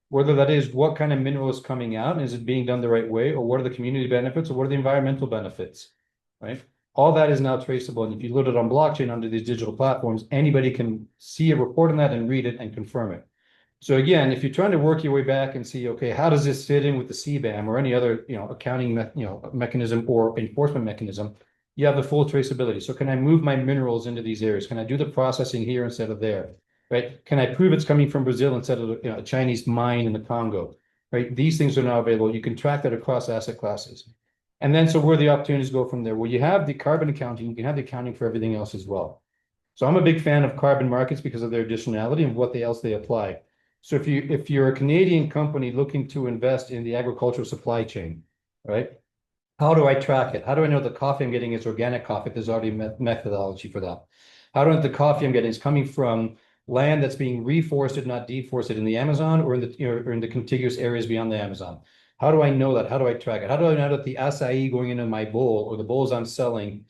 whether that is what kind of mineral is coming out and is it being done the right way, or what are the community benefits, or what are the environmental benefits, right? All that is now traceable. And if you load it on blockchain under these digital platforms, anybody can see a report on that and read it and confirm it. So again, if you're trying to work your way back and see, okay, how does this fit in with the CBAM or any other, accounting, mechanism or enforcement mechanism, you have the full traceability. So can I move my minerals into these areas? Can I do the processing here instead of there? Right? Can I prove it's coming from Brazil instead of a Chinese mine in the Congo? Right? These things are now available. You can track that across asset classes. And then so where the opportunities go from there? Well, you have the carbon accounting, you can have the accounting for everything else as well. So I'm a big fan of carbon markets because of their additionality and what else they apply. So if you're a Canadian company looking to invest in the agricultural supply chain, right? How do I track it? How do I know the coffee I'm getting is organic coffee? There's already methodology for that. How do I know the coffee I'm getting is coming from land that's being reforested, not deforested in the Amazon or in the contiguous areas beyond the Amazon? How do I know that? How do I track it? How do I know that the acai going into my bowl or the bowls I'm selling,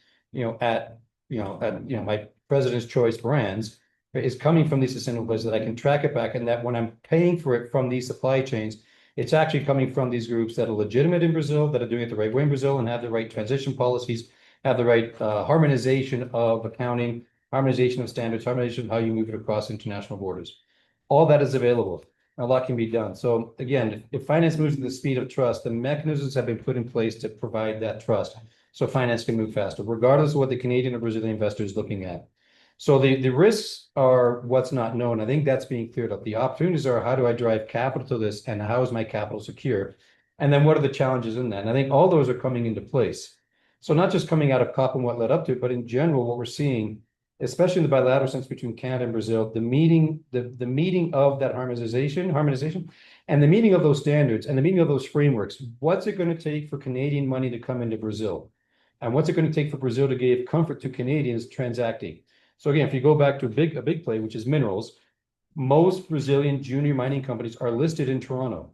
at my President's Choice brands is coming from these sustainable places, that I can track it back, and that when I'm paying for it from these supply chains, it's actually coming from these groups that are legitimate in Brazil, that are doing it the right way in Brazil, and have the right transition policies, have the right harmonization of accounting, harmonization of standards, harmonization of how you move it across international borders. All that is available. A lot can be done. So again, if finance moves at the speed of trust, the mechanisms have been put in place to provide that trust, so finance can move faster, regardless of what the Canadian or Brazilian investor is looking at. So the risks are what's not known. I think that's being cleared up. The opportunities are, how do I drive capital to this, and how is my capital secure? And then what are the challenges in that? And I think all those are coming into place. So not just coming out of COP and what led up to it, but in general, what we're seeing, especially in the bilateral sense between Canada and Brazil, the meeting of that harmonization, and the meeting of those standards and the meeting of those frameworks. What's it going to take for Canadian money to come into Brazil? And what's it going to take for Brazil to give comfort to Canadians transacting? So again, if you go back to a big play, which is minerals, most Brazilian junior mining companies are listed in Toronto.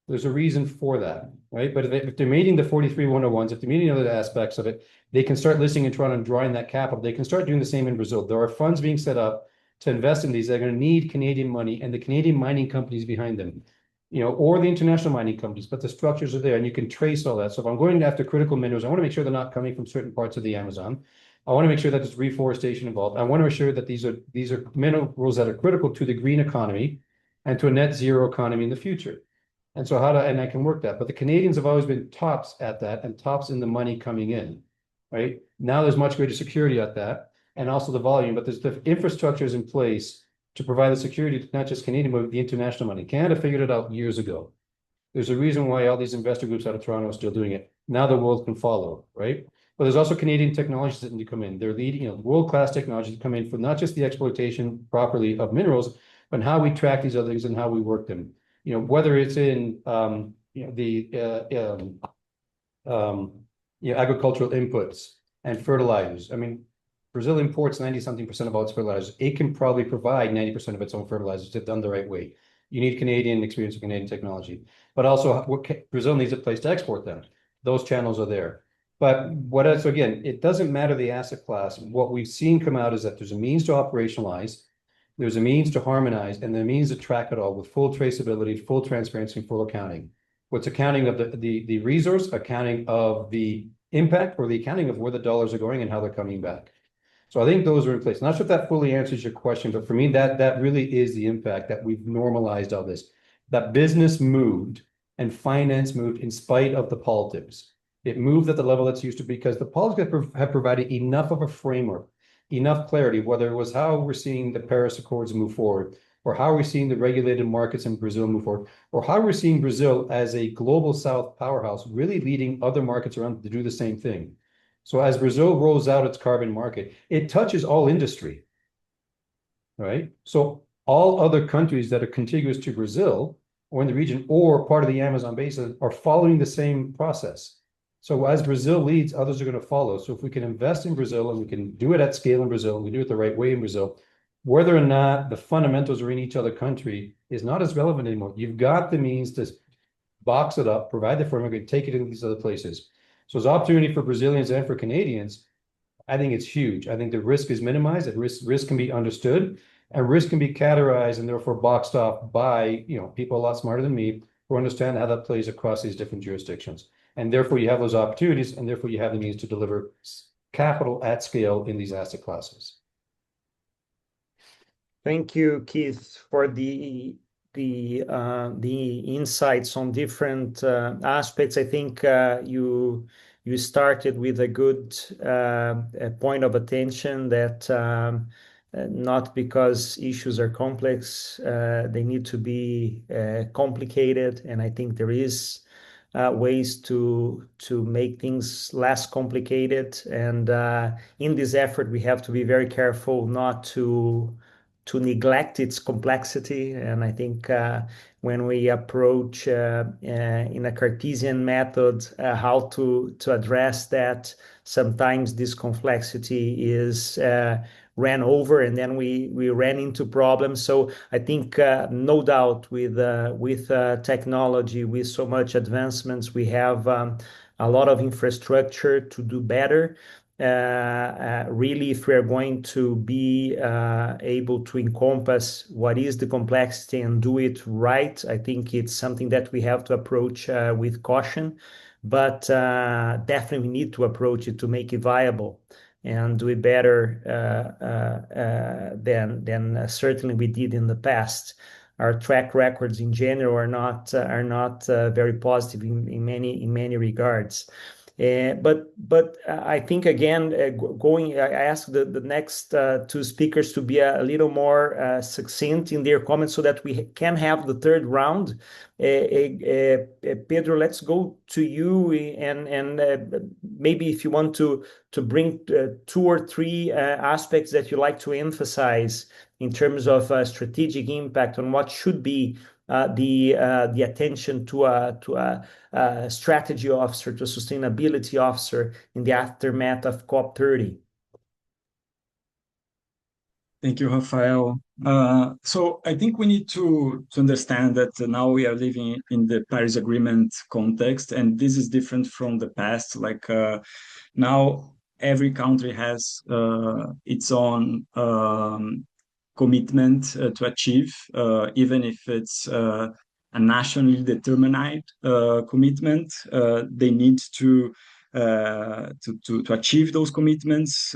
There's a reason for that, right? But if they're meeting the 43101s, if they're meeting other aspects of it, they can start listing in Toronto and drawing that capital. They can start doing the same in Brazil. There are funds being set up to invest in these. They're going to need Canadian money and the Canadian mining companies behind them, or the international mining companies, but the structures are there and you can trace all that. So if I'm going after critical minerals, I want to make sure they're not coming from certain parts of the Amazon. I want to make sure that there's reforestation involved. I want to ensure that these are minerals that are critical to the green economy and to a net zero economy in the future. And so and I can work that. But the Canadians have always been tops at that, and tops in the money coming in, right? Now there's much greater security at that, and also the volume, but there's the infrastructures in place to provide the security to not just Canadian, but the international money. Canada figured it out years ago. There's a reason why all these investor groups out of Toronto are still doing it. Now the world can follow, right? But there's also Canadian technologies that need to come in. They're leading, world-class technologies that come in for not just the exploitation properly of minerals, but how we track these other things and how we work them. Whether it's in agricultural inputs and fertilizers. I mean, Brazil imports 90-something% of all its fertilizers. It can probably provide 90% of its own fertilizers if done the right way. You need Canadian experience and Canadian technology, but also Brazil needs a place to export them. Those channels are there. But so again, it doesn't matter the asset class. What we've seen come out is that there's a means to operationalize, there's a means to harmonize, and the means to track it all with full traceability, full transparency, and full accounting. What's accounting of the resource, accounting of the impact, or the accounting of where the dollars are going and how they're coming back. So I think those are in place. Not sure if that fully answers your question, but for me, that really is the impact that we've normalized all this. That business moved and finance moved in spite of the politics. It moved at the level it's used to because the politics have provided enough of a framework, enough clarity, whether it was how we're seeing the Paris Accords move forward, or how we're seeing the regulated markets in Brazil move forward, or how we're seeing Brazil as a global South powerhouse, really leading other markets around to do the same thing. So as Brazil rolls out its carbon market, it touches all industry, right? So all other countries that are contiguous to Brazil or in the region or part of the Amazon basin are following the same process. So as Brazil leads, others are going to follow. So if we can invest in Brazil and we can do it at scale in Brazil, and we do it the right way in Brazil, whether or not the fundamentals are in each other country is not as relevant anymore. You've got the means to box it up, provide the framework, and take it into these other places. So there's opportunity for Brazilians and for Canadians. I think it's huge. I think the risk is minimized, that risk can be understood, and risk can be categorized and therefore boxed off by people a lot smarter than me who understand how that plays across these different jurisdictions. And therefore you have those opportunities, and therefore you have the means to deliver capital at scale in these asset classes. Thank you, Keith, for the insights on different aspects. I think you started with a good point of attention that not because issues are complex, they need to be complicated, and I think there is ways to make things less complicated. And in this effort, we have to be very careful not to neglect its complexity. And I think when we approach in a Cartesian method how to address that, sometimes this complexity is ran over, and then we ran into problems. So I think no doubt with technology, with so much advancements, we have a lot of infrastructure to do better. Really, if we're going to be able to encompass what is the complexity and do it right, I think it's something that we have to approach with caution, but definitely we need to approach it to make it viable and do it better than certainly we did in the past. Our track records in general are not very positive in many regards. But I think again, I ask the next two speakers to be a little more succinct in their comments so that we can have the third round. Pedro, let's go to you, and maybe if you want to bring two or three aspects that you like to emphasize in terms of strategic impact on what should be the attention to a strategy officer, to a sustainability officer in the aftermath of COP30. Thank you, Rafael. So I think we need to understand that now we are living in the Paris Agreement context, and this is different from the past. Like now, every country has its own commitment to achieve, even if it's a nationally determined commitment. They need to achieve those commitments.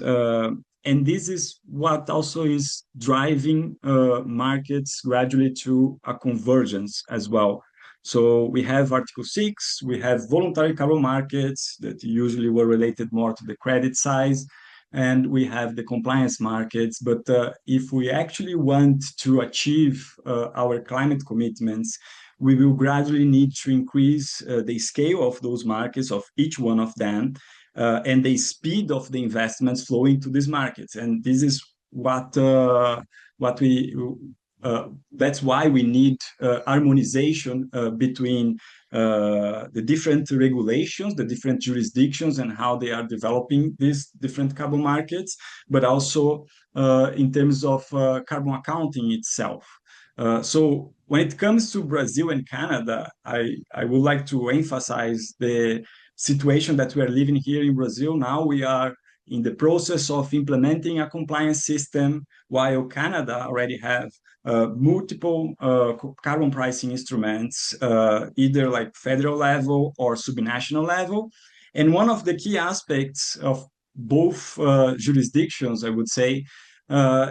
And this is what also is driving markets gradually to a convergence as well. So we have Article 6, we have voluntary carbon markets that usually were related more to the credit size, and we have the compliance markets. But if we actually want to achieve our climate commitments, we will gradually need to increase the scale of those markets, of each one of them, and the speed of the investments flowing to these markets. And this is that's why we need harmonization between the different regulations, the different jurisdictions, and how they are developing these different carbon markets, but also in terms of carbon accounting itself. So when it comes to Brazil and Canada, I would like to emphasize the situation that we are living here in Brazil. Now we are in the process of implementing a compliance system, while Canada already have multiple carbon pricing instruments, either like federal level or subnational level. And one of the key aspects of both jurisdictions, I would say,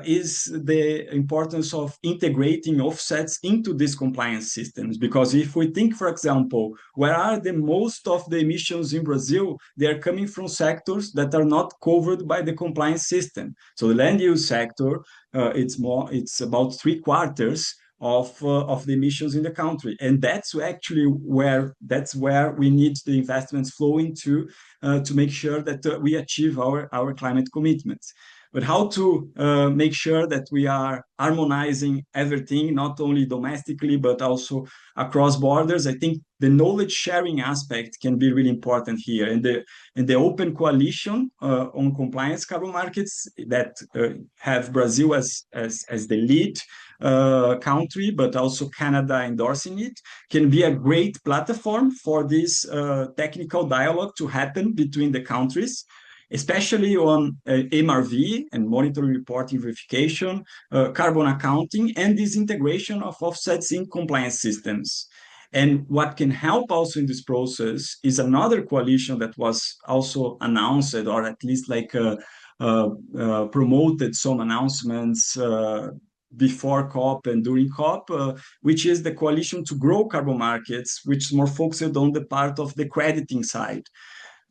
is the importance of integrating offsets into these compliance systems. Because if we think, for example, where are the most of the emissions in Brazil, they are coming from sectors that are not covered by the compliance system. So the land use sector, it's about 3/4 of the emissions in the country, and that's actually where we need the investments flowing to make sure that we achieve our climate commitments. But how to make sure that we are harmonizing everything, not only domestically, but also across borders? I think the knowledge sharing aspect can be really important here. And the open coalition on compliance carbon markets that have Brazil as the lead country, but also Canada endorsing it, can be a great platform for this technical dialogue to happen between the countries, especially on MRV and monitoring, reporting, verification, carbon accounting, and this integration of offsets in compliance systems. And what can help also in this process is another coalition that was also announced, or at least promoted some announcements before COP and during COP, which is the coalition to grow carbon markets, which is more focused on the part of the crediting side.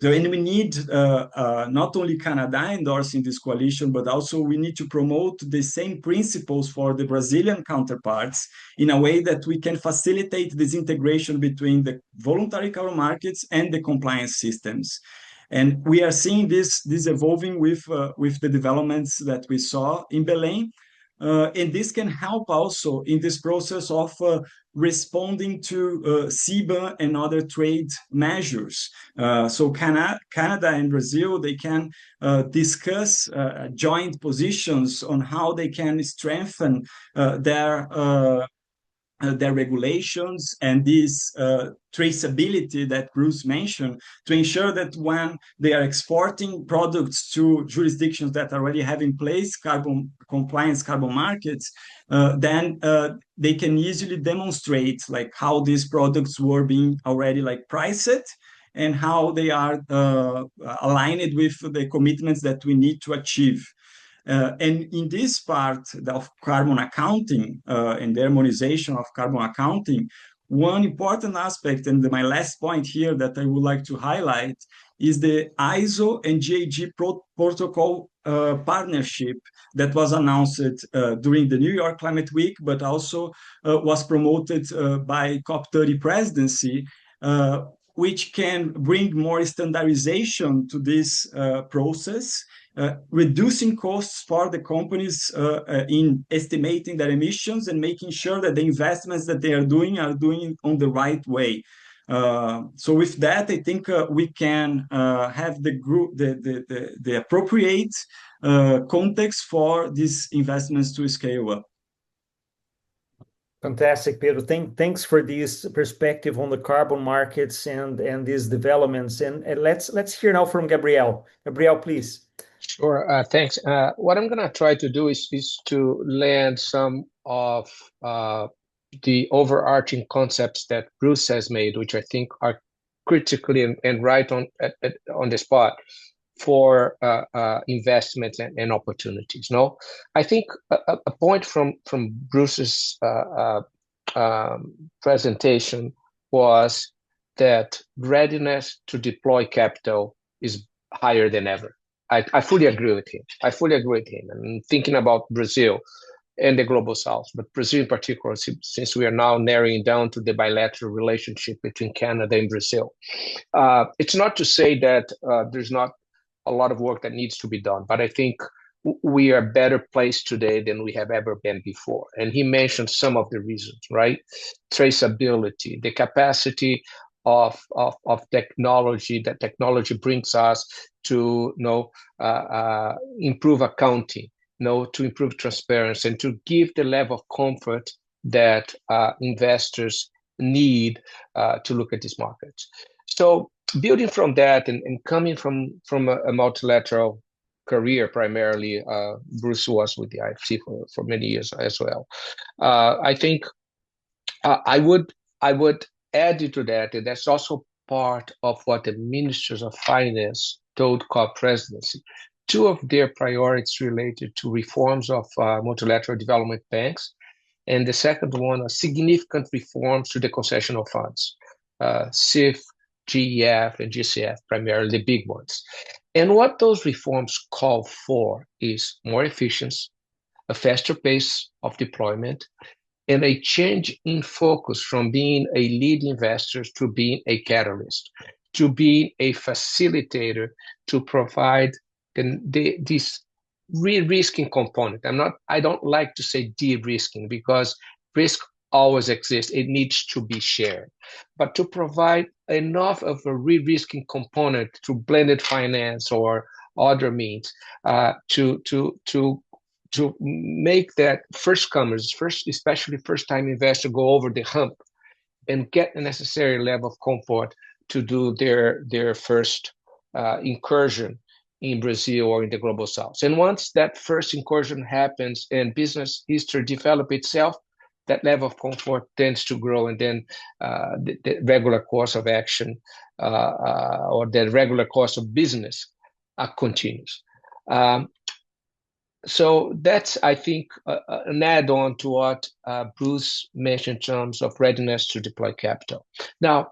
So, and we need not only Canada endorsing this coalition, but also we need to promote the same principles for the Brazilian counterparts in a way that we can facilitate this integration between the voluntary carbon markets and the compliance systems. And we are seeing this evolving with the developments that we saw in Belém. And this can help also in this process of responding to CBAM and other trade measures. So Canada and Brazil, they can discuss joint positions on how they can strengthen their regulations and this traceability that Bruce mentioned, to ensure that when they are exporting products to jurisdictions that already have in place carbon markets, then they can easily demonstrate like how these products were being already like priced and how they are aligned with the commitments that we need to achieve. And in this part of carbon accounting and the harmonization of carbon accounting, one important aspect, and my last point here that I would like to highlight, is the ISO and GHG protocol partnership that was announced during the New York Climate Week, but also was promoted by COP30 presidency, which can bring more standardization to this process, reducing costs for the companies in estimating their emissions and making sure that the investments that they are doing on the right way. So with that, I think we can have the appropriate context for these investments to scale up. Fantastic, Pedro. Thanks for this perspective on the carbon markets and these developments. And let's hear now from Gabriel. Gabriel, please. Sure. Thanks. What I'm going to try to do is to land some of the overarching concepts that Bruce has made, which I think are critically and right on the spot for investments and opportunities. No, I think a point from Bruce's presentation was that readiness to deploy capital is higher than ever. I fully agree with him. And thinking about Brazil and the Global South, but Brazil in particular, since we are now narrowing down to the bilateral relationship between Canada and Brazil. It's not to say that there's not a lot of work that needs to be done, but I think we are better placed today than we have ever been before. And he mentioned some of the reasons, right? Traceability, the capacity of technology that technology brings us to improve accounting, to improve transparency, and to give the level of comfort that investors need to look at these markets. So building from that and coming from a multilateral career, primarily, Bruce was with the IFC for many years as well. I think I would add to that, and that's also part of what the ministers of finance told COP presidency. Two of their priorities related to reforms of multilateral development banks, and the second one are significant reforms to the concessional funds, CIF, GEF, and GCF, primarily the big ones. And what those reforms call for is more efficiency, a faster pace of deployment, and a change in focus from being a lead investor to being a catalyst, to being a facilitator, to provide this re-risking component. I don't like to say de-risking, because risk always exists. It needs to be shared. But to provide enough of a re-risking component to blended finance or other means to make that especially first-time investor, go over the hump and get the necessary level of comfort to do their first incursion in Brazil or in the Global South. And once that first incursion happens and business history develops itself, that level of comfort tends to grow, and then the regular course of action or the regular course of business continues. So that's, I think, an add-on to what Bruce mentioned in terms of readiness to deploy capital. Now,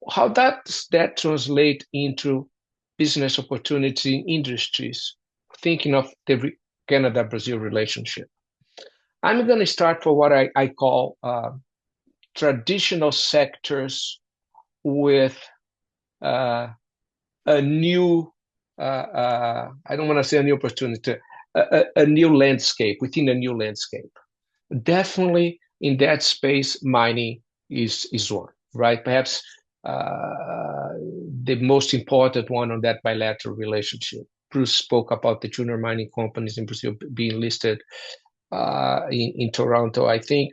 how does that translate into business opportunity in industries, thinking of the Canada-Brazil relationship? I'm going to start for what I call traditional sectors with a new, I don't want to say a new opportunity, a new landscape within a new landscape. Definitely in that space, mining is one, right? Perhaps the most important one on that bilateral relationship. Bruce spoke about the junior mining companies in Brazil being listed in Toronto. I think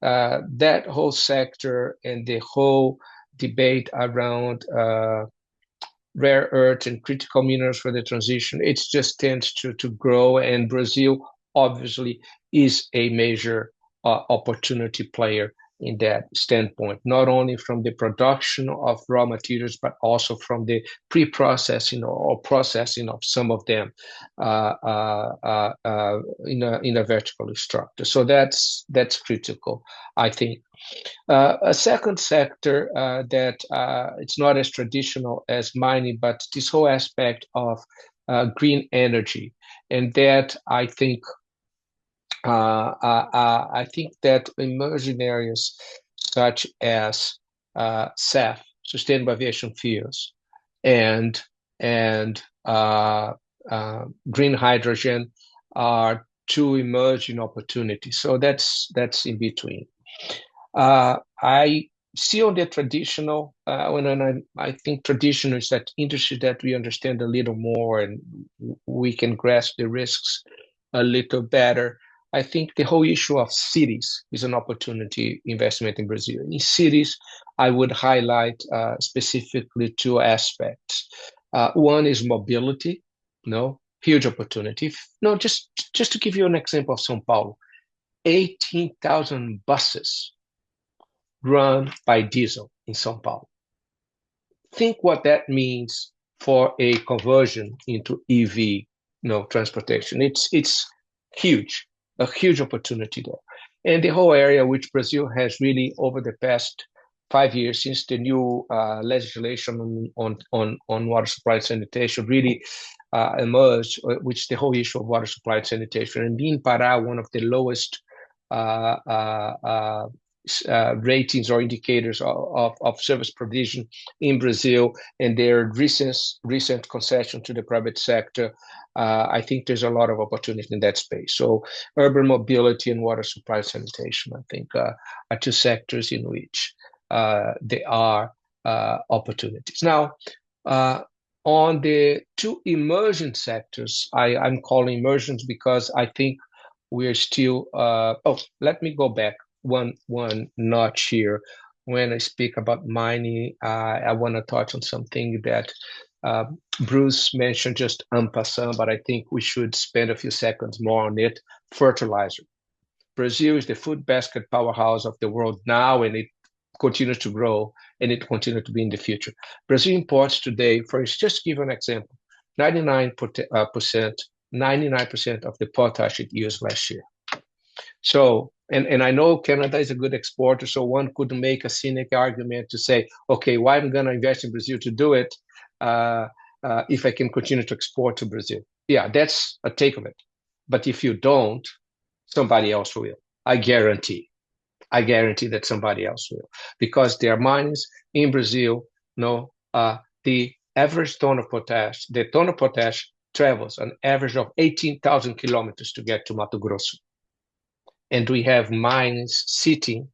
that whole sector and the whole debate around rare earth and critical minerals for the transition, it just tends to grow, and Brazil obviously is a major opportunity player in that standpoint, not only from the production of raw materials, but also from the pre-processing or processing of some of them in a vertical structure. So that's critical, I think. A second sector that it's not as traditional as mining, but this whole aspect of green energy, and that I think that emerging areas such as SAF, sustainable aviation fuels, and green hydrogen are two emerging opportunities. So that's in between. I see on the traditional, I think traditional is that industry that we understand a little more and we can grasp the risks a little better. I think the whole issue of cities is an opportunity investment in Brazil. In cities, I would highlight specifically two aspects. One is mobility, huge opportunity. Just to give you an example of São Paulo, 18,000 buses run by diesel in São Paulo. Think what that means for a conversion into EV, transportation. It's huge. A huge opportunity there. And the whole area which Brazil has really, over the past 5 years, since the new legislation on water supply and sanitation really emerged, which the whole issue of water supply and sanitation, and being Pará one of the lowest ratings or indicators of service provision in Brazil, and their recent concession to the private sector, I think there's a lot of opportunity in that space. So urban mobility and water supply sanitation, I think, are two sectors in which there are opportunities. Now, on the two emerging sectors, I'm calling emergence because I think we're still, let me go back one notch here. When I speak about mining, I want to touch on something that Bruce mentioned just en passant, but I think we should spend a few seconds more on it. Fertilizer. Brazil is the food basket powerhouse of the world now, and it continues to grow. and it will continue to be in the future. Brazil imports today, just to give an example, 99% of the potash it used last year. So, and I know Canada is a good exporter, so one could make a cynic argument to say, okay, why am I going to invest in Brazil to do it if I can continue to export to Brazil? Yeah, that's a take of it. But if you don't, somebody else will. I guarantee that somebody else will, because there are mines in Brazil. The average ton of potash, travels an average of 18,000 kilometers to get to Mato Grosso. And we have mines sitting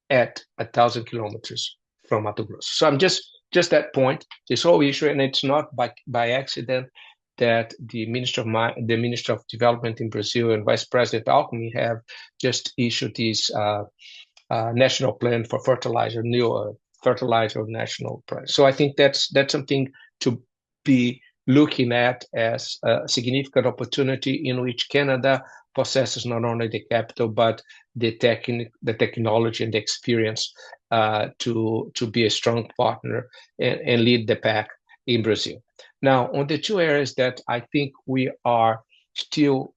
at 1,000 kilometers from Mato Grosso. So I'm just that point, this whole issue, and it's not by accident that the Minister of Development in Brazil and Vice President Alckmin have just issued this national plan for fertilizer, new fertilizer national plan. So I think that's something to be looking at as a significant opportunity in which Canada possesses not only the capital but the technology and the experience to be a strong partner and lead the pack in Brazil. Now, on the two areas that I think we are still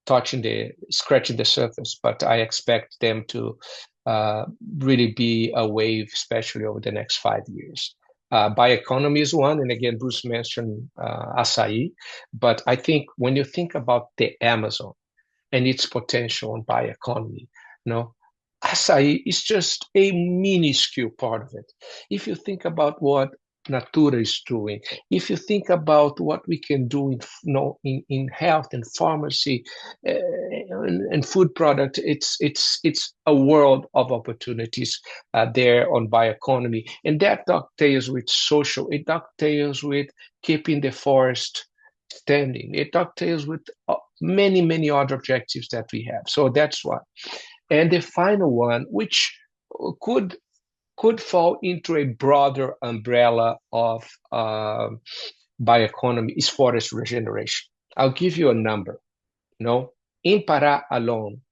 scratching the surface, but I expect them to really be a wave, especially over the next 5 years. Bioeconomy is one, and again, Bruce mentioned acai, but I think when you think about the Amazon and its potential on bioeconomy, acai is just a minuscule part of it. If you think about what Natura is doing, if you think about what we can do in health and pharmacy and food product, it's a world of opportunities there on bioeconomy, and that dovetails with social. It dovetails with keeping the forest standing. It dovetails with many other objectives that we have. So that's one. And the final one, which could fall into a broader umbrella of bioeconomy, is forest regeneration. I'll give you a number. In Pará alone,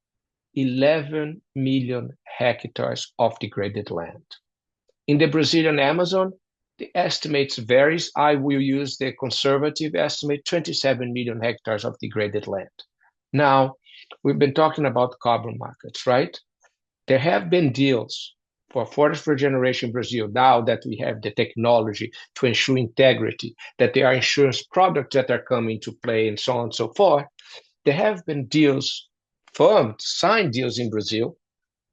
11 million hectares of degraded land. In the Brazilian Amazon, the estimates varies. I will use the conservative estimate, 27 million hectares of degraded land. Now, we've been talking about carbon markets, right? There have been deals for forest regeneration in Brazil, now that we have the technology to ensure integrity, that there are insurance products that are coming to play, and so on and so forth. There have been deals, signed deals in Brazil,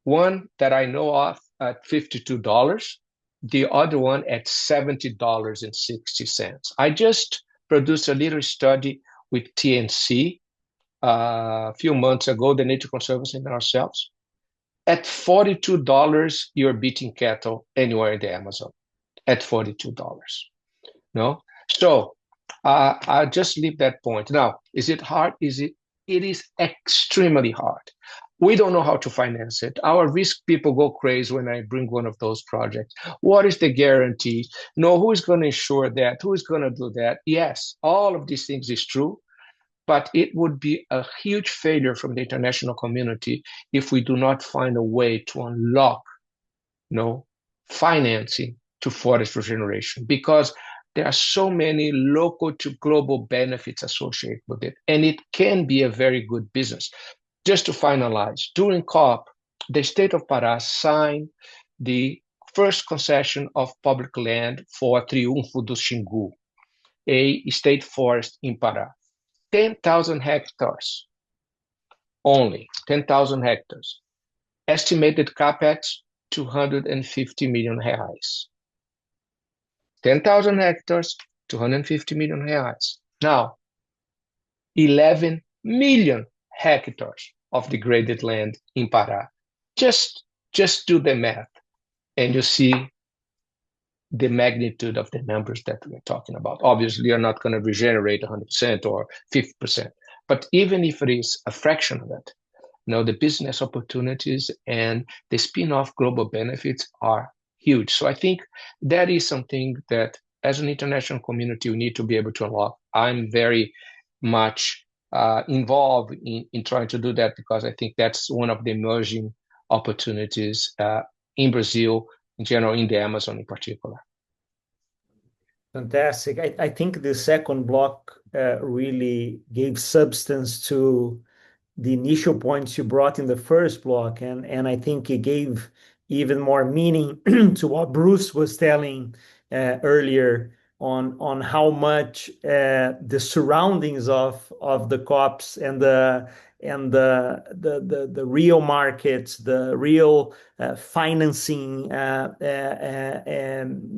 one that I know of at $52, the other one at $70.60. I just produced a little study with TNC a few months ago, the Nature Conservancy and ourselves. At $42, you're beating cattle anywhere in the Amazon. At $42, So I'll just leave that point. Now, is it hard? It is extremely hard. We don't know how to finance it. Our risk people go crazy when I bring one of those projects. What is the guarantee? Who is going to ensure that? Who is going to do that? Yes, all of these things is true. But it would be a huge failure from the international community if we do not find a way to unlock financing to forest regeneration, because there are so many local to global benefits associated with it, and it can be a very good business. Just to finalize, during COP, the state of Pará signed the first concession of public land for Triunfo do Xingu, a state forest in Pará. 10,000 hectares, only 10,000 hectares. Estimated capex, 250 million reais. 10,000 hectares, 250 million reais. Now, 11 million hectares of degraded land in Pará. Just do the math, and you see the magnitude of the numbers that we're talking about. Obviously, you're not going to regenerate 100% or 50%, but even if it is a fraction of it, the business opportunities and the spin-off global benefits are huge. So I think that is something that, as an international community, we need to be able to unlock. I'm very much involved in trying to do that, because I think that's one of the emerging opportunities in Brazil, in general, in the Amazon in particular. Fantastic. I think the second block really gave substance to the initial points you brought in the first block, and I think it gave even more meaning to what Bruce was telling earlier on how much the surroundings of the COPs and the real markets, the real financing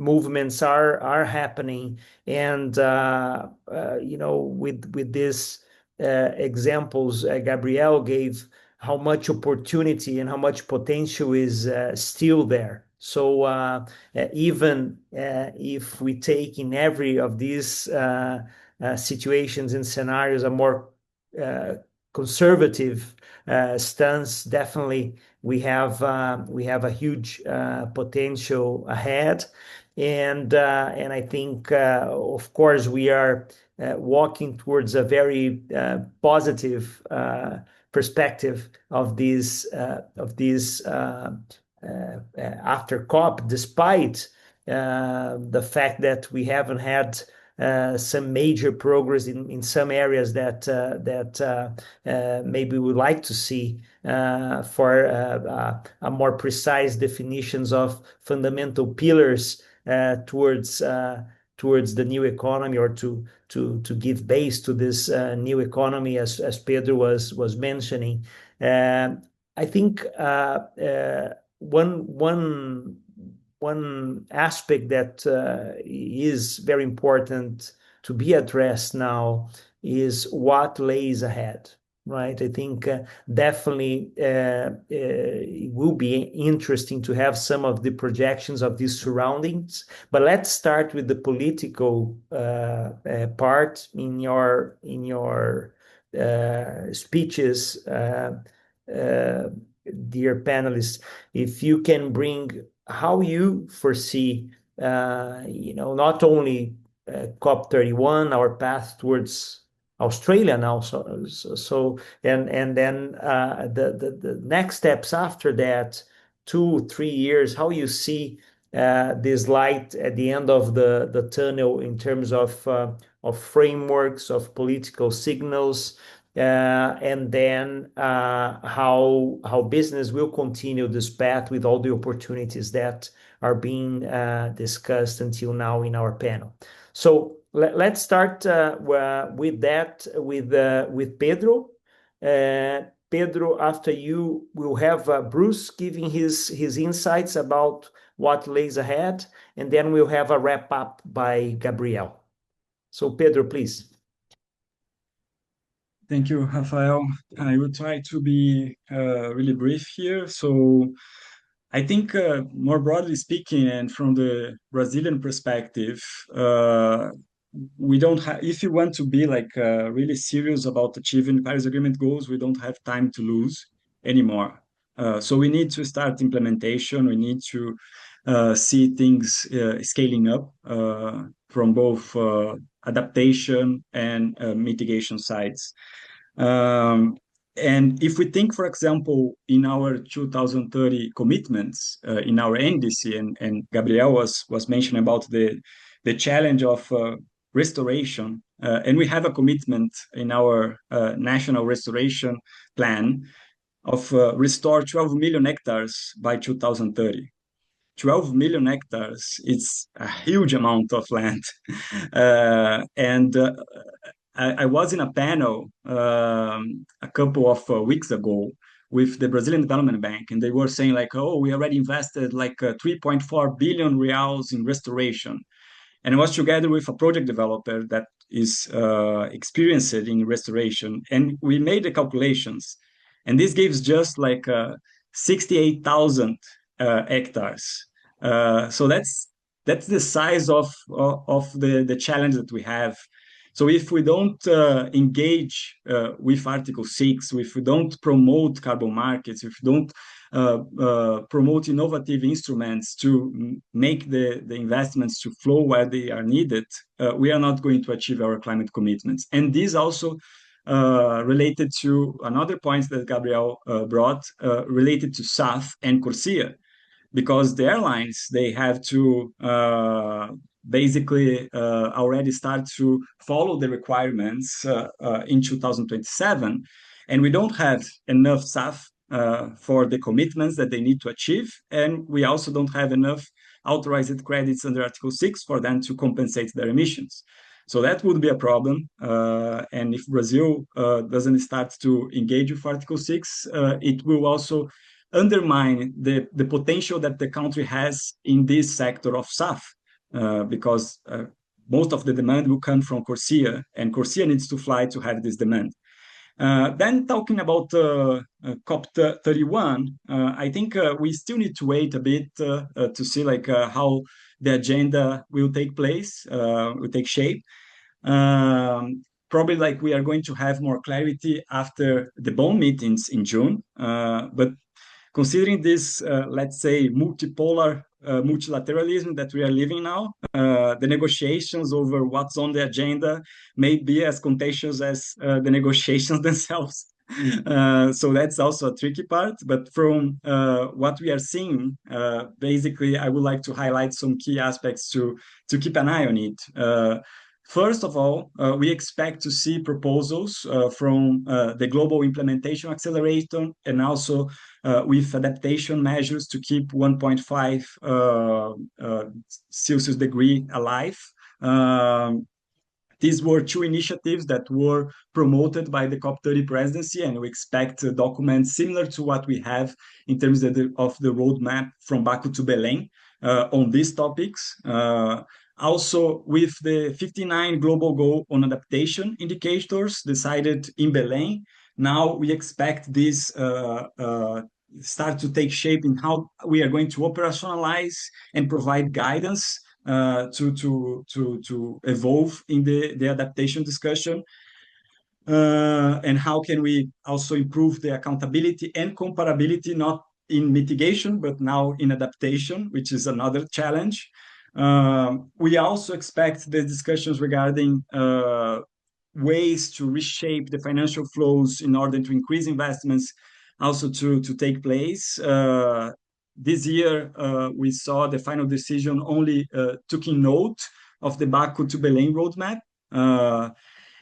movements are happening, and with this examples Gabriel gave, how much opportunity and how much potential is still there. So even if we take in every of these situations and scenarios a more conservative stance, definitely we have a huge potential ahead, and I think of course we are walking towards a very positive perspective of these after COP, despite the fact that we haven't had some major progress in some areas that maybe we would like to see for a more precise definitions of fundamental pillars towards the new economy, or to give base to this new economy, as Pedro was mentioning. I think one aspect that is very important to be addressed now is what lays ahead, right? I think definitely it will be interesting to have some of the projections of these surroundings, but let's start with the political part in your speeches, dear panelists. If you can bring how you foresee, not only COP31, our path towards Australia now, and then the next steps after that, 2-3 years, how you see this light at the end of the tunnel in terms of frameworks, of political signals, and then how business will continue this path with all the opportunities that are being discussed until now in our panel. So let's start with that, with Pedro. Pedro, after you, we'll have Bruce giving his insights about what lays ahead, and then we'll have a wrap up by Gabriel. So Pedro, please. Thank you, Rafael. I will try to be really brief here. So I think more broadly speaking, and from the Brazilian perspective, we don't have, if you want to be like really serious about achieving the Paris Agreement goals, we don't have time to lose anymore. So we need to start implementation. We need to see things scaling up from both adaptation and mitigation sides. And if we think, for example, in our 2030 commitments, in our NDC, and Gabriel was mentioning about the challenge of restoration, and we have a commitment in our national restoration plan of restore 12 million hectares by 2030. 12 million hectares, it's a huge amount of land. I was in a panel a couple of weeks ago with the Brazilian Development Bank, and they were saying like, oh, we already invested like 3.4 billion reals in restoration. And I was together with a project developer that is experienced in restoration, and we made the calculations, and this gives just like 68,000 hectares. So that's the size of the challenge that we have. So if we don't engage with Article 6, if we don't promote carbon markets, if we don't promote innovative instruments to make the investments to flow where they are needed, we are not going to achieve our climate commitments. And this also related to another point that Gabriel brought, related to SAF and CORSIA. because the airlines, they have to basically already start to follow the requirements in 2027. And we don't have enough SAF for the commitments that they need to achieve. And we also don't have enough authorized credits under Article 6 for them to compensate their emissions. So that would be a problem. And if Brazil doesn't start to engage with Article 6, it will also undermine the potential that the country has in this sector of SAF, because most of the demand will come from Corsia, and Corsia needs to fly to have this demand. Then talking about COP31, I think we still need to wait a bit to see how the agenda will take place, will take shape. Probably we are going to have more clarity after the Bonn meetings in June. But considering this, let's say, multipolar multilateralism that we are living now, the negotiations over what's on the agenda may be as contentious as the negotiations themselves. So that's also a tricky part. But from what we are seeing, basically, I would like to highlight some key aspects to keep an eye on it. First of all, we expect to see proposals from the Global Implementation Accelerator and also with adaptation measures to keep 1.5 Celsius degree alive. These were two initiatives that were promoted by the COP30 presidency, and we expect documents similar to what we have in terms of the roadmap from Baku to Belém on these topics. Also, with the 59 global goal on adaptation indicators decided in Belém, now we expect this start to take shape in how we are going to operationalize and provide guidance to evolve in the adaptation discussion. And how can we also improve the accountability and comparability, not in mitigation, but now in adaptation, which is another challenge. We also expect the discussions regarding ways to reshape the financial flows in order to increase investments also to take place. This year, we saw the final decision only took in note of the Baku to Belém roadmap.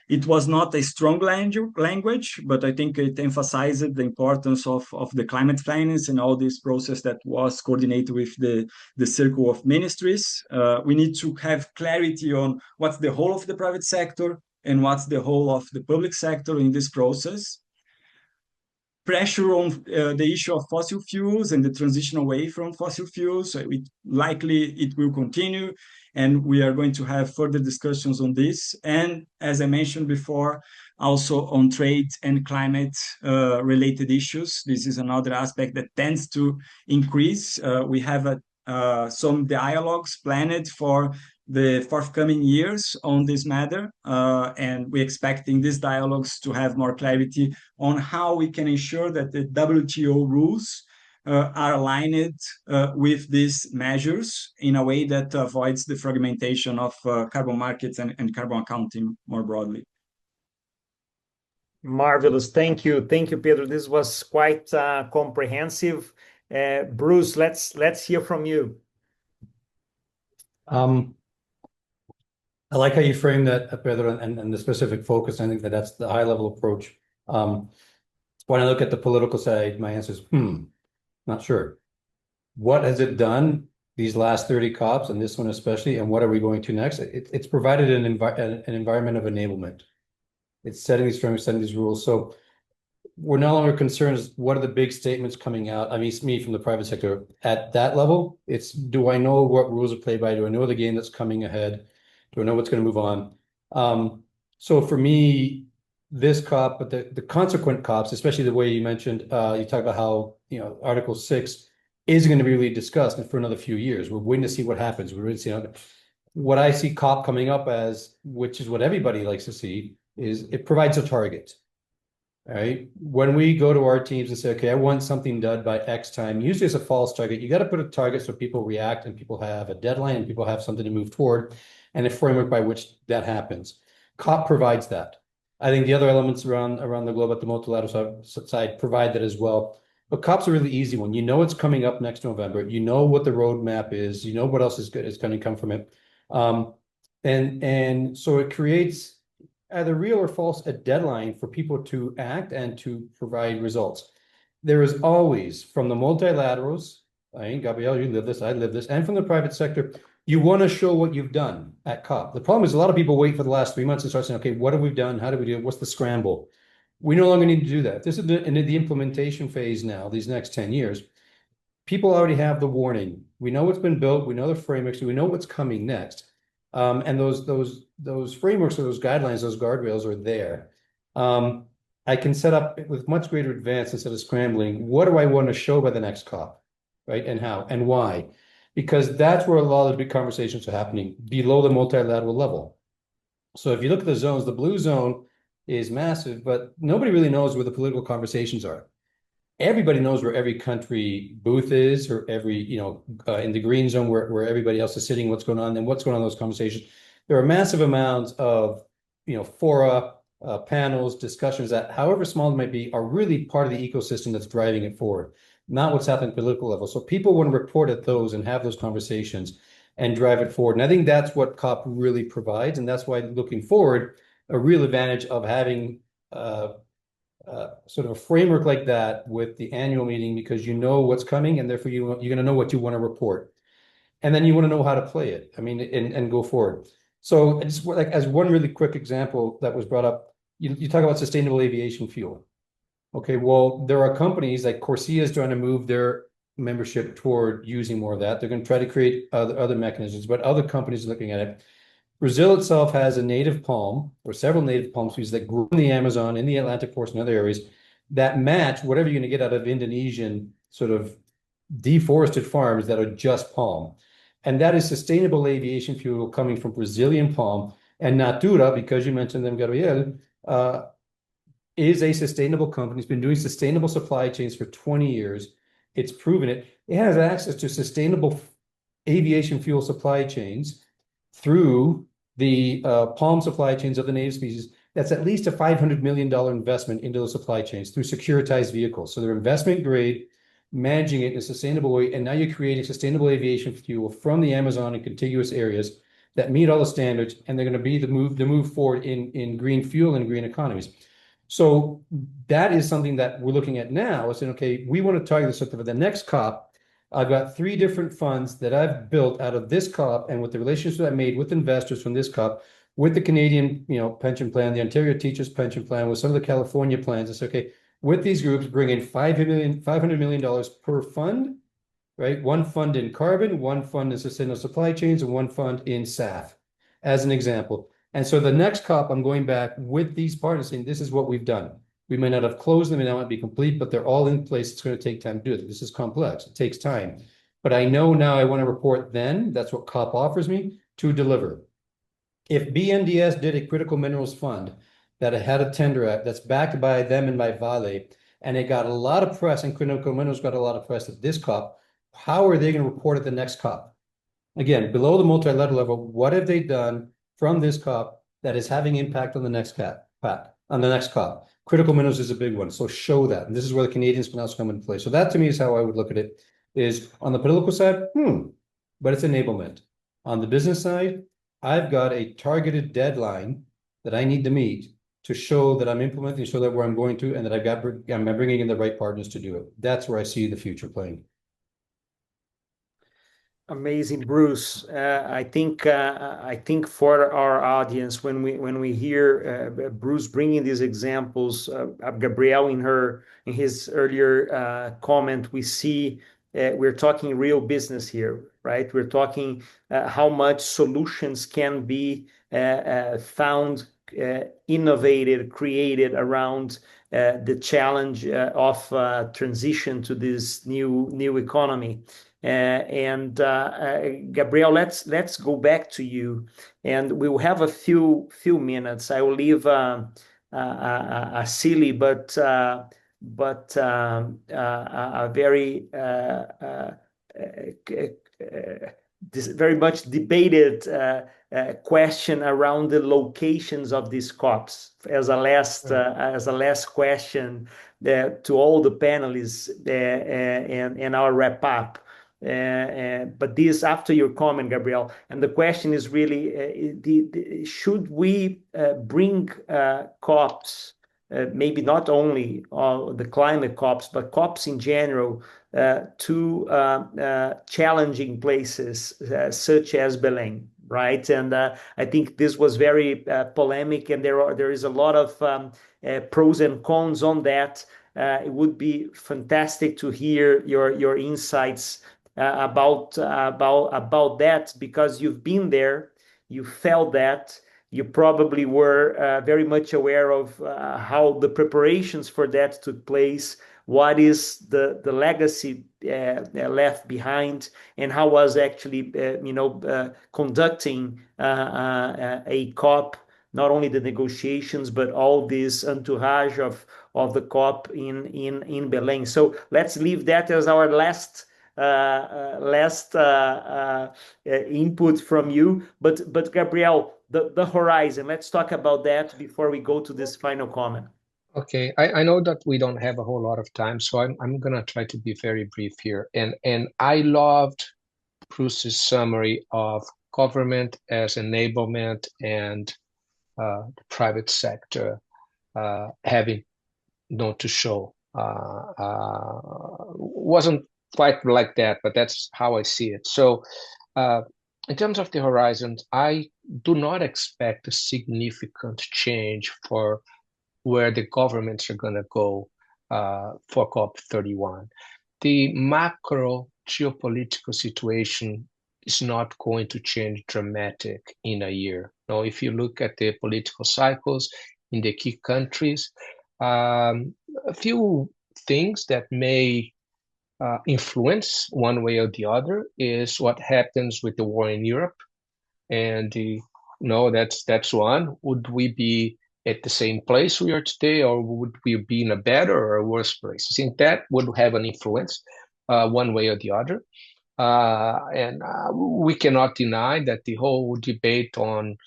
It was not a strong language, but I think it emphasized the importance of the climate finance and all this process that was coordinated with the circle of ministries. We need to have clarity on what's the whole of the private sector and what's the whole of the public sector in this process. Pressure on the issue of fossil fuels and the transition away from fossil fuels. So likely it will continue, and we are going to have further discussions on this. And as I mentioned before, also on trade and climate related issues. This is another aspect that tends to increase. We have some dialogues planned for the forthcoming years on this matter, and we're expecting these dialogues to have more clarity on how we can ensure that the WTO rules are aligned with these measures in a way that avoids the fragmentation of carbon markets and carbon accounting more broadly. Marvelous. Thank you. Thank you, Pedro. This was quite comprehensive. Bruce, let's hear from you. I like how you frame that, Pedro, and the specific focus. I think that's the high-level approach. When I look at the political side, my answer is, not sure. What has it done these last 30 COPs, and this one especially, and what are we going to next? It's provided an environment of enablement. It's setting these frameworks, setting these rules. So we're no longer concerned as what are the big statements coming out. I mean, it's me from the private sector. At that level, it's do I know what rules are played by? Do I know the game that's coming ahead? Do I know what's going to move on? So for me, this COP, but the consequent COPs, especially the way you mentioned, you talk about how Article 6 is going to be really discussed for another few years. We're waiting to see what happens. We're waiting to see what I see COP coming up as, which is what everybody likes to see, is it provides a target. All right. When we go to our teams and say, okay, I want something done by X time, usually it's a false target. You got to put a target so people react and people have a deadline and people have something to move toward and a framework by which that happens. COP provides that. I think the other elements around the globe at the multilateral side provide that as well. But COP's a really easy one. You know it's coming up next November. You know what the roadmap is. You know what else is going to come from it. And so it creates either real or false a deadline for people to act and to provide results. There is always, from the multilaterals, Gabriel, you live this, I live this, and from the private sector, you want to show what you've done at COP. The problem is a lot of people wait for the last 3 months and start saying, okay, what have we done? How do we do it? What's the scramble? We no longer need to do that. This is in the implementation phase now, these next 10 years. People already have the warning. We know what's been built. We know the frameworks. We know what's coming next. And those frameworks or those guidelines, those guardrails are there. I can set up with much greater advance instead of scrambling. What do I want to show by the next COP, right? And how and why? Because that's where a lot of the big conversations are happening below the multilateral level. So if you look at the zones, the blue zone is massive, but nobody really knows where the political conversations are. Everybody knows where every country booth is, or every, in the green zone where everybody else is sitting, what's going on, and what's going on in those conversations. There are massive amounts of, fora, panels, discussions that, however small it might be, are really part of the ecosystem that's driving it forward, not what's happening at the political level. So people want to report at those and have those conversations and drive it forward. And I think that's what COP really provides. And that's why looking forward, a real advantage of having sort of a framework like that with the annual meeting, because you know what's coming, and therefore you're going to know what you want to report. And then you want to know how to play it. I mean, and go forward. So just like as one really quick example that was brought up, you talk about sustainable aviation fuel. Okay, well, there are companies like Corsia is trying to move their membership toward using more of that. They're going to try to create other mechanisms, but other companies are looking at it. Brazil itself has a native palm, or several native palm species that grow in the Amazon, in the Atlantic forest, and other areas that match whatever you're going to get out of Indonesian sort of deforested farms that are just palm. And that is sustainable aviation fuel coming from Brazilian palm. And Natura, because you mentioned them, Gabriel, is a sustainable company. It's been doing sustainable supply chains for 20 years. It's proven it. It has access to sustainable aviation fuel supply chains through the palm supply chains of the native species. That's at least a $500 million investment into those supply chains through securitized vehicles. So they're investment grade, managing it in a sustainable way. And now you're creating sustainable aviation fuel from the Amazon and contiguous areas that meet all the standards. And they're going to be the move forward in green fuel and green economies. So that is something that we're looking at now. Saying, okay, we want to target this for the next COP. I've got 3 different funds that I've built out of this COP, and with the relationships I made with investors from this COP, with the Canadian, pension plan, the Ontario Teachers Pension Plan, with some of the California plans. I say, okay, with these groups, bring in $500 million per fund, right? One fund in carbon, one fund in sustainable supply chains, and one fund in SAF, as an example. And so the next COP, I'm going back with these partners saying, this is what we've done. We may not have closed them, and they might be complete, but they're all in place. It's going to take time to do it. This is complex. It takes time. But I know now I want to report then, that's what COP offers me, to deliver. If BNDES did a critical minerals fund that had a tender act that's backed by them and by Vale, and it got a lot of press, and critical minerals got a lot of press at this COP, how are they going to report at the next COP? Again, below the multilateral level, what have they done from this COP that is having impact on the next COP? Critical minerals is a big one, so show that. And this is where the Canadians can also come into play. So that to me is how I would look at it, is on the political side, but it's enablement. On the business side, I've got a targeted deadline that I need to meet to show that I'm implementing, show that where I'm going to, and that I'm bringing in the right partners to do it. That's where I see the future playing. Amazing, Bruce. I think for our audience, when we hear Bruce bringing these examples, Gabriel in his earlier comment, we see we're talking real business here, right? We're talking how much solutions can be found, innovated, created around the challenge of transition to this new economy. Gabriel, let's go back to you, and we will have a few minutes. I will leave a silly but a very very much debated question around the locations of these COPs as a last question to all the panelists and our wrap up. But this after your comment, Gabriel, and the question is really, should we bring COPs, maybe not only the climate COPs, but COPs in general, to challenging places such as Belém, right? And I think this was very polemic, and there is a lot of pros and cons on that. It would be fantastic to hear your insights about that, because you've been there, you felt that, you probably were very much aware of how the preparations for that took place, what is the legacy left behind, and how was actually conducting a COP, not only the negotiations but all this entourage of the COP in Belém. So let's leave that as our last input from you. But Gabriel, the horizon, let's talk about that before we go to this final comment. Okay, I know that we don't have a whole lot of time, so I'm gonna try to be very brief here. And I loved Bruce's summary of government as enablement and the private sector having to show. Wasn't quite like that, but that's how I see it. So in terms of the horizons, I do not expect a significant change for where the governments are going to go for COP31. The macro geopolitical situation is not going to change dramatic in a year. Now, if you look at the political cycles in the key countries, a few things that may influence one way or the other is what happens with the war in Europe. And that's one. Would we be at the same place we are today, or would we be in a better or a worse place? I think that would have an influence one way or the other. And we cannot deny that the whole debate on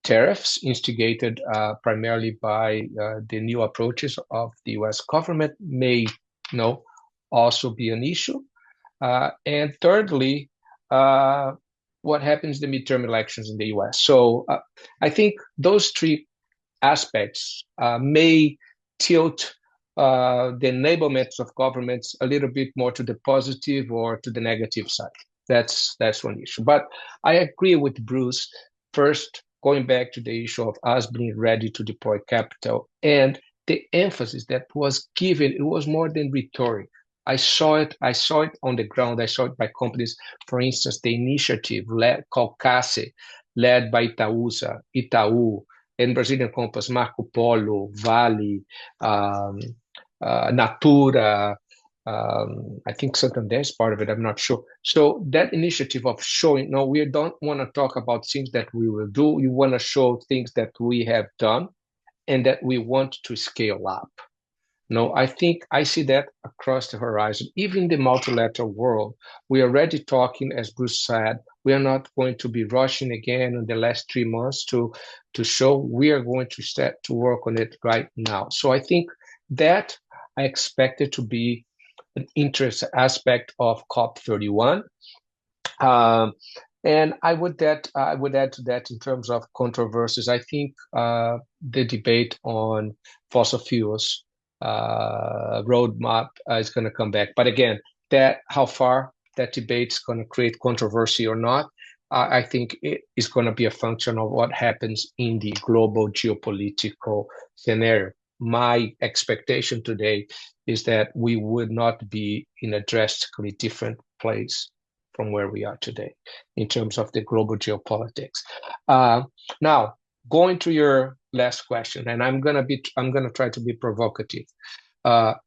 tariffs, instigated primarily by the new approaches of the US government, may also be an issue. And thirdly, what happens in the midterm elections in the US. So I think those three aspects may tilt the enablement of governments a little bit more to the positive or to the negative side. That's one issue. But I agree with Bruce. First, going back to the issue of us being ready to deploy capital, and the emphasis that was given, it was more than rhetoric. I saw it on the ground. I saw it by companies. For instance, the initiative called CASE, led by Itaú, and Brazilian companies, Marco Polo, Vale, Natura, I think Santander is part of it, I'm not sure. So that initiative of showing, no, we don't want to talk about things that we will do. We want to show things that we have done and that we want to scale up. No, I think I see that across the horizon. Even in the multilateral world, we are already talking, as Bruce said, we are not going to be rushing again in the last 3 months to show. We are going to start to work on it right now. So I think that I expect it to be an interesting aspect of COP31. And I would add to that in terms of controversies. I think the debate on fossil fuels roadmap is going to come back. But again, how far that debate is going to create controversy or not, I think it is going to be a function of what happens in the global geopolitical scenario. My expectation today is that we would not be in a drastically different place from where we are today in terms of the global geopolitics. Now, going to your last question, and I'm gonna try to be provocative. On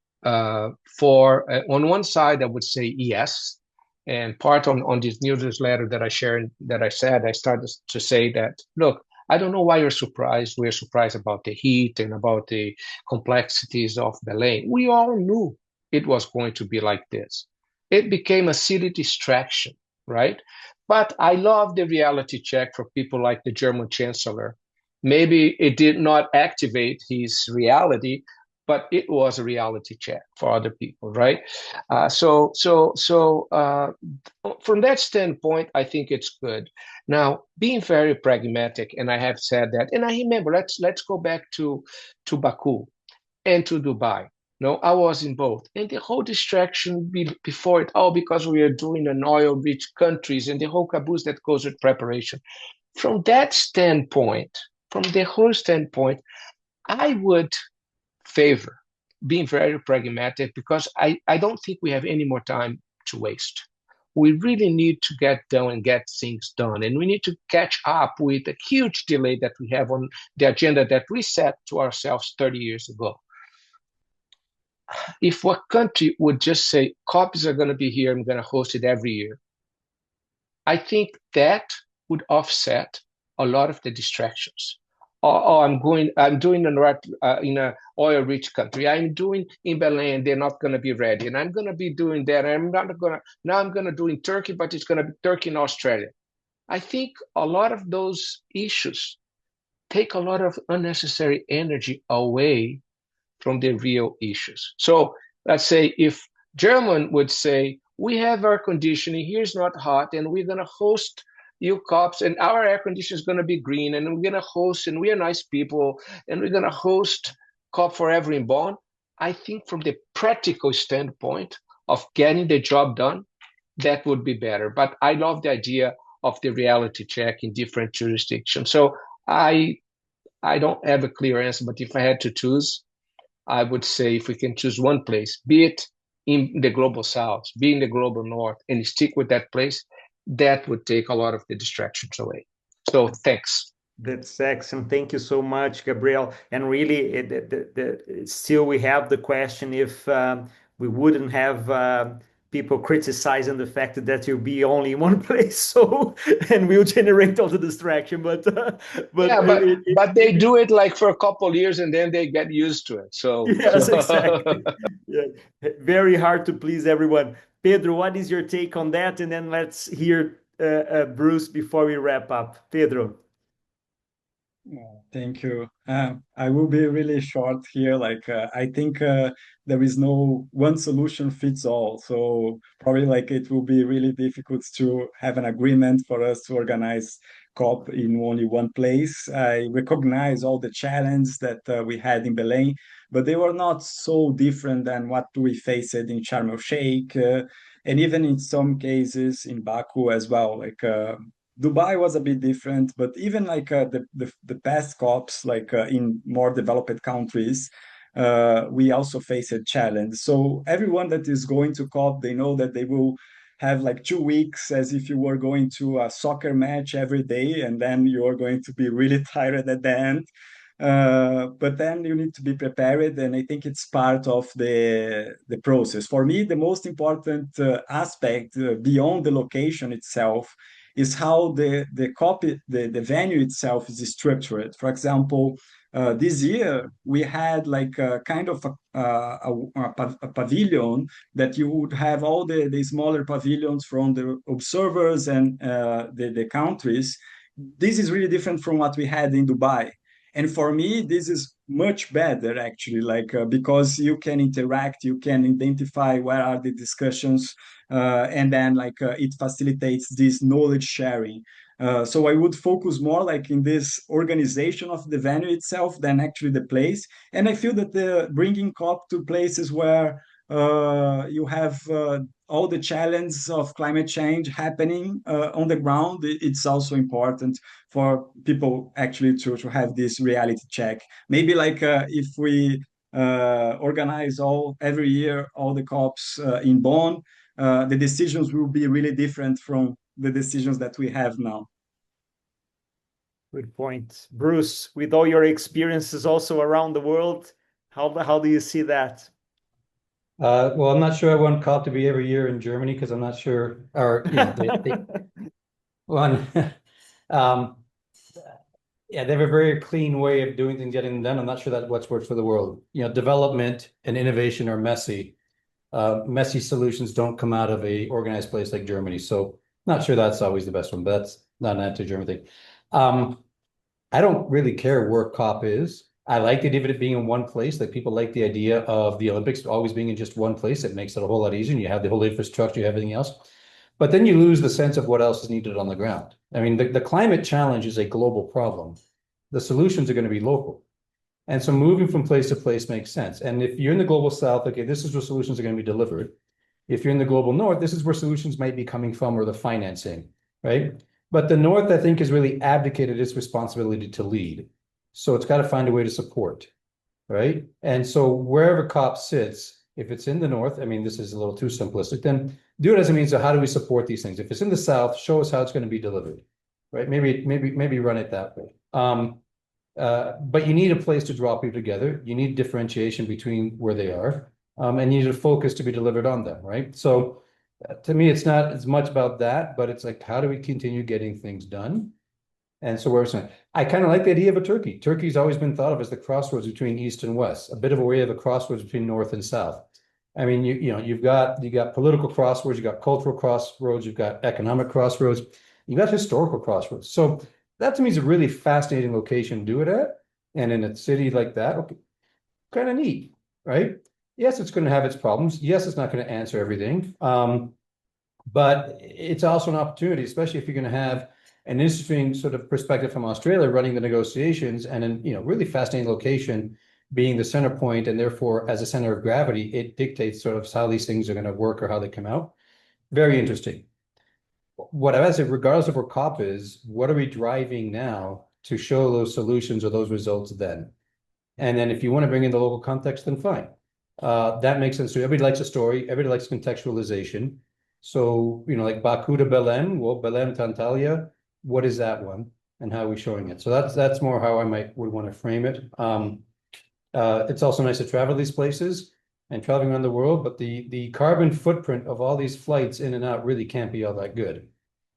one side, I would say yes, and part on this newsletter that I shared, I started to say that, look, I don't know why you're surprised. We're surprised about the heat and about the complexities of Belém. We all knew it was going to be like this. It became a city distraction, right? But I love the reality check for people like the German Chancellor. Maybe it did not activate his reality, but it was a reality check for other people, right? From that standpoint, I think it's good. Now, being very pragmatic, and I have said that, and I remember, let's go back to Baku and to Dubai. No, I was in both. And the whole distraction before it, because we are doing an oil-rich countries and the whole caboose that goes with preparation. From that standpoint, from the whole standpoint, I would favor being very pragmatic because I don't think we have any more time to waste. We really need to get done and get things done. And we need to catch up with the huge delay that we have on the agenda that we set to ourselves 30 years ago. If a country would just say, COPs are going to be here, I'm going to host it every year, I think that would offset a lot of the distractions. I'm doing in an oil-rich country. I'm doing in Belém, they're not going to be ready. And I'm going to be doing that. Now I'm going to do in Turkey, but it's going to be Turkey and Australia. I think a lot of those issues take a lot of unnecessary energy away from the real issues. So let's say if German would say, we have air conditioning, here's not hot, and we're going to host you COPs, and our air conditioning is going to be green, and we're going to host, and we are nice people, and we're going to host COP Forever in Bonn. I think from the practical standpoint of getting the job done, that would be better. But I love the idea of the reality check in different jurisdictions. So I don't have a clear answer, but if I had to choose, I would say if we can choose one place, be it in the global south, be in the global north, and stick with that place, that would take a lot of the distractions away. So thanks. That's excellent. Thank you so much, Gabriel. And really, still we have the question if we wouldn't have people criticizing the fact that you'll be only in one place, so and will generate all the distraction. But they do it like for a couple of years and then they get used to it. So yes, exactly. Yeah, very hard to please everyone. Pedro, what is your take on that? And then let's hear Bruce before we wrap up. Pedro. Thank you. I will be really short here. I think there is no one solution fits all. So probably it will be really difficult to have an agreement for us to organize COP in only one place. I recognize all the challenges that we had in Belém, but they were not so different than what we faced in Sharm el-Sheikh, and even in some cases in Baku as well. Dubai was a bit different, but even the past COPs, in more developed countries, we also face a challenge. So everyone that is going to COP, they know that they will have 2 weeks as if you were going to a soccer match every day, and then you are going to be really tired at the end. But then you need to be prepared, and I think it's part of the process. For me, the most important aspect beyond the location itself is how the COP, the venue itself is structured. For example, this year we had a kind of a pavilion that you would have all the smaller pavilions from the observers and the countries. This is really different from what we had in Dubai. And for me, this is much better, actually, because you can interact, you can identify where are the discussions, and then it facilitates this knowledge sharing. So I would focus more in this organization of the venue itself than actually the place. And I feel that bringing COP to places where you have all the challenges of climate change happening on the ground, it's also important for people actually to have this reality check. Maybe if we organize every year all the COPs in Bonn, the decisions will be really different from the decisions that we have now. Good point. Bruce, with all your experiences also around the world, how do you see that? Well, I'm not sure I want COP to be every year in Germany because I'm not sure, or one. Yeah, they have a very clean way of doing things, getting them done. I'm not sure that what's worked for the world. Development and innovation are messy. Messy solutions don't come out of a organized place like Germany. So Not sure that's always the best one, but that's not an anti-German thing. I don't really care where COP is. I like the idea of it being in one place. Like people like the idea of the Olympics always being in just one place. It makes it a whole lot easier. And you have the whole infrastructure, you have everything else. But then you lose the sense of what else is needed on the ground. I mean, the climate challenge is a global problem. The solutions are going to be local. And so moving from place to place makes sense. And if you're in the global south, okay, this is where solutions are going to be delivered. If you're in the global north, this is where solutions might be coming from or the financing, right? But the north, I think, has really abdicated its responsibility to lead. So it's got to find a way to support, right? And so wherever COP sits, if it's in the north, I mean, this is a little too simplistic, then do it as it means, so how do we support these things? If it's in the south, show us how it's going to be delivered, right? Maybe run it that way. But you need a place to draw people together. You need differentiation between where they are, and you need a focus to be delivered on them, right? So to me, it's not as much about that, but it's like, how do we continue getting things done? And so where I kind of like the idea of a Turkey. Turkey's always been thought of as the crossroads between East and West, a bit of a way of a crossroads between North and South. I mean, you've got political crossroads, you've got cultural crossroads, you've got economic crossroads, you've got historical crossroads. So that to me is a really fascinating location to do it at. And in a city like that, okay, kind of neat, right? Yes, it's going to have its problems. Yes, it's not going to answer everything. But it's also an opportunity, especially if you're going to have an interesting sort of perspective from Australia running the negotiations, and in really fascinating location being the center point, and therefore as a center of gravity, it dictates sort of how these things are going to work or how they come out. Very interesting. What I would say, regardless of where COP is, what are we driving now to show those solutions or those results then? And then if you want to bring in the local context, then fine. That makes sense. So everybody likes a story. Everybody likes contextualization. So, like Baku to Belém, well, Belém to Antalya, what is that one? And how are we showing it? So that's more how I would want to frame it. It's also nice to travel these places and traveling around the world, but the carbon footprint of all these flights in and out really can't be all that good.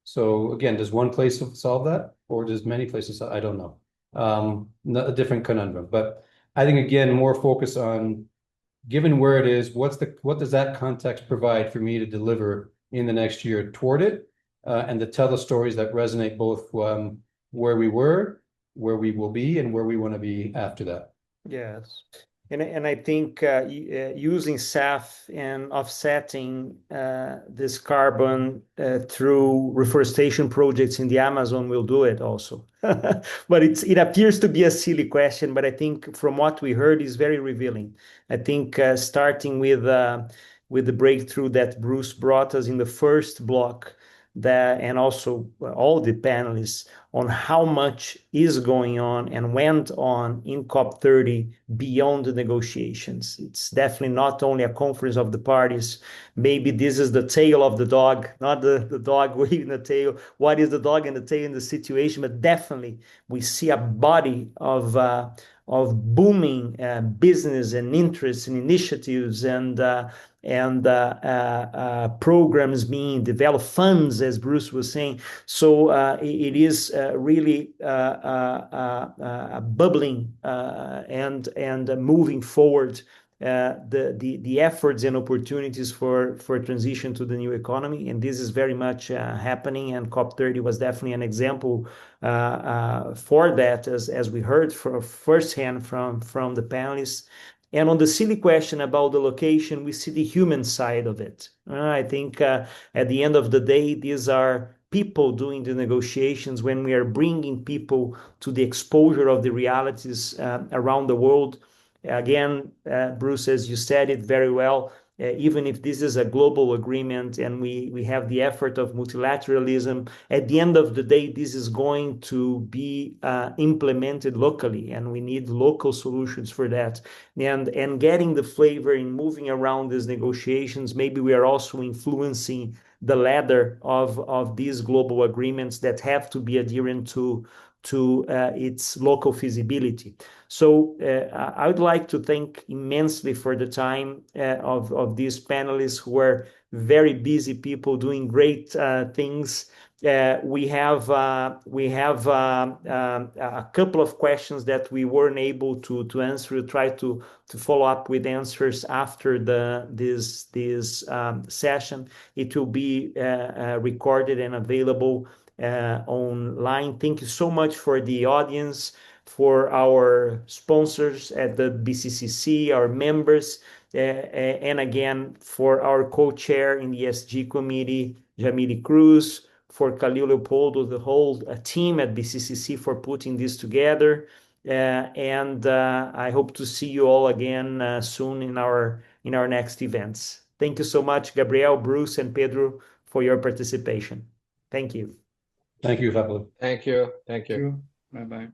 So again, does one place solve that, or does many places? I don't know. A different conundrum, but I think again, more focus on, given where it is, what does that context provide for me to deliver in the next year toward it, and to tell the stories that resonate both where we were, where we will be, and where we want to be after that. Yes. And I think using SAF and offsetting this carbon through reforestation projects in the Amazon will do it also. But it appears to be a silly question, but I think from what we heard is very revealing. I think starting with the breakthrough that Bruce brought us in the first block, and also all the panelists on how much is going on and went on in COP30 beyond the negotiations. It's definitely not only a conference of the parties. Maybe this is the tail of the dog, not the dog waving the tail. What is the dog and the tail in the situation? But definitely we see a body of booming business and interests and initiatives and programs being developed, funds, as Bruce was saying. So it is really bubbling and moving forward the efforts and opportunities for transition to the new economy. And this is very much happening. And COP30 was definitely an example for that, as we heard firsthand from the panelists. And on the silly question about the location, we see the human side of it. I think at the end of the day, these are people doing the negotiations. When we are bringing people to the exposure of the realities around the world, again, Bruce, as you said it very well, even if this is a global agreement and we have the effort of multilateralism, at the end of the day, this is going to be implemented locally, and we need local solutions for that. And getting the flavor in moving around these negotiations, maybe we are also influencing the ladder of these global agreements that have to be adherent to its local feasibility. So I would like to thank immensely for the time of these panelists who were very busy people doing great things. We have a couple of questions that we weren't able to answer. We'll try to follow up with answers after this session. It will be recorded and available online. Thank you so much for the audience, for our sponsors at the BCCC, our members, and again, for our co-chair in the ESG committee, Jamile Cruz, for Calil Leopoldo, the whole team at BCCC for putting this together. And I hope to see you all again soon in our next events. Thank you so much, Gabriel, Bruce, and Pedro, for your participation. Thank you. Thank you, Fabio. Thank you. Thank you. Bye bye.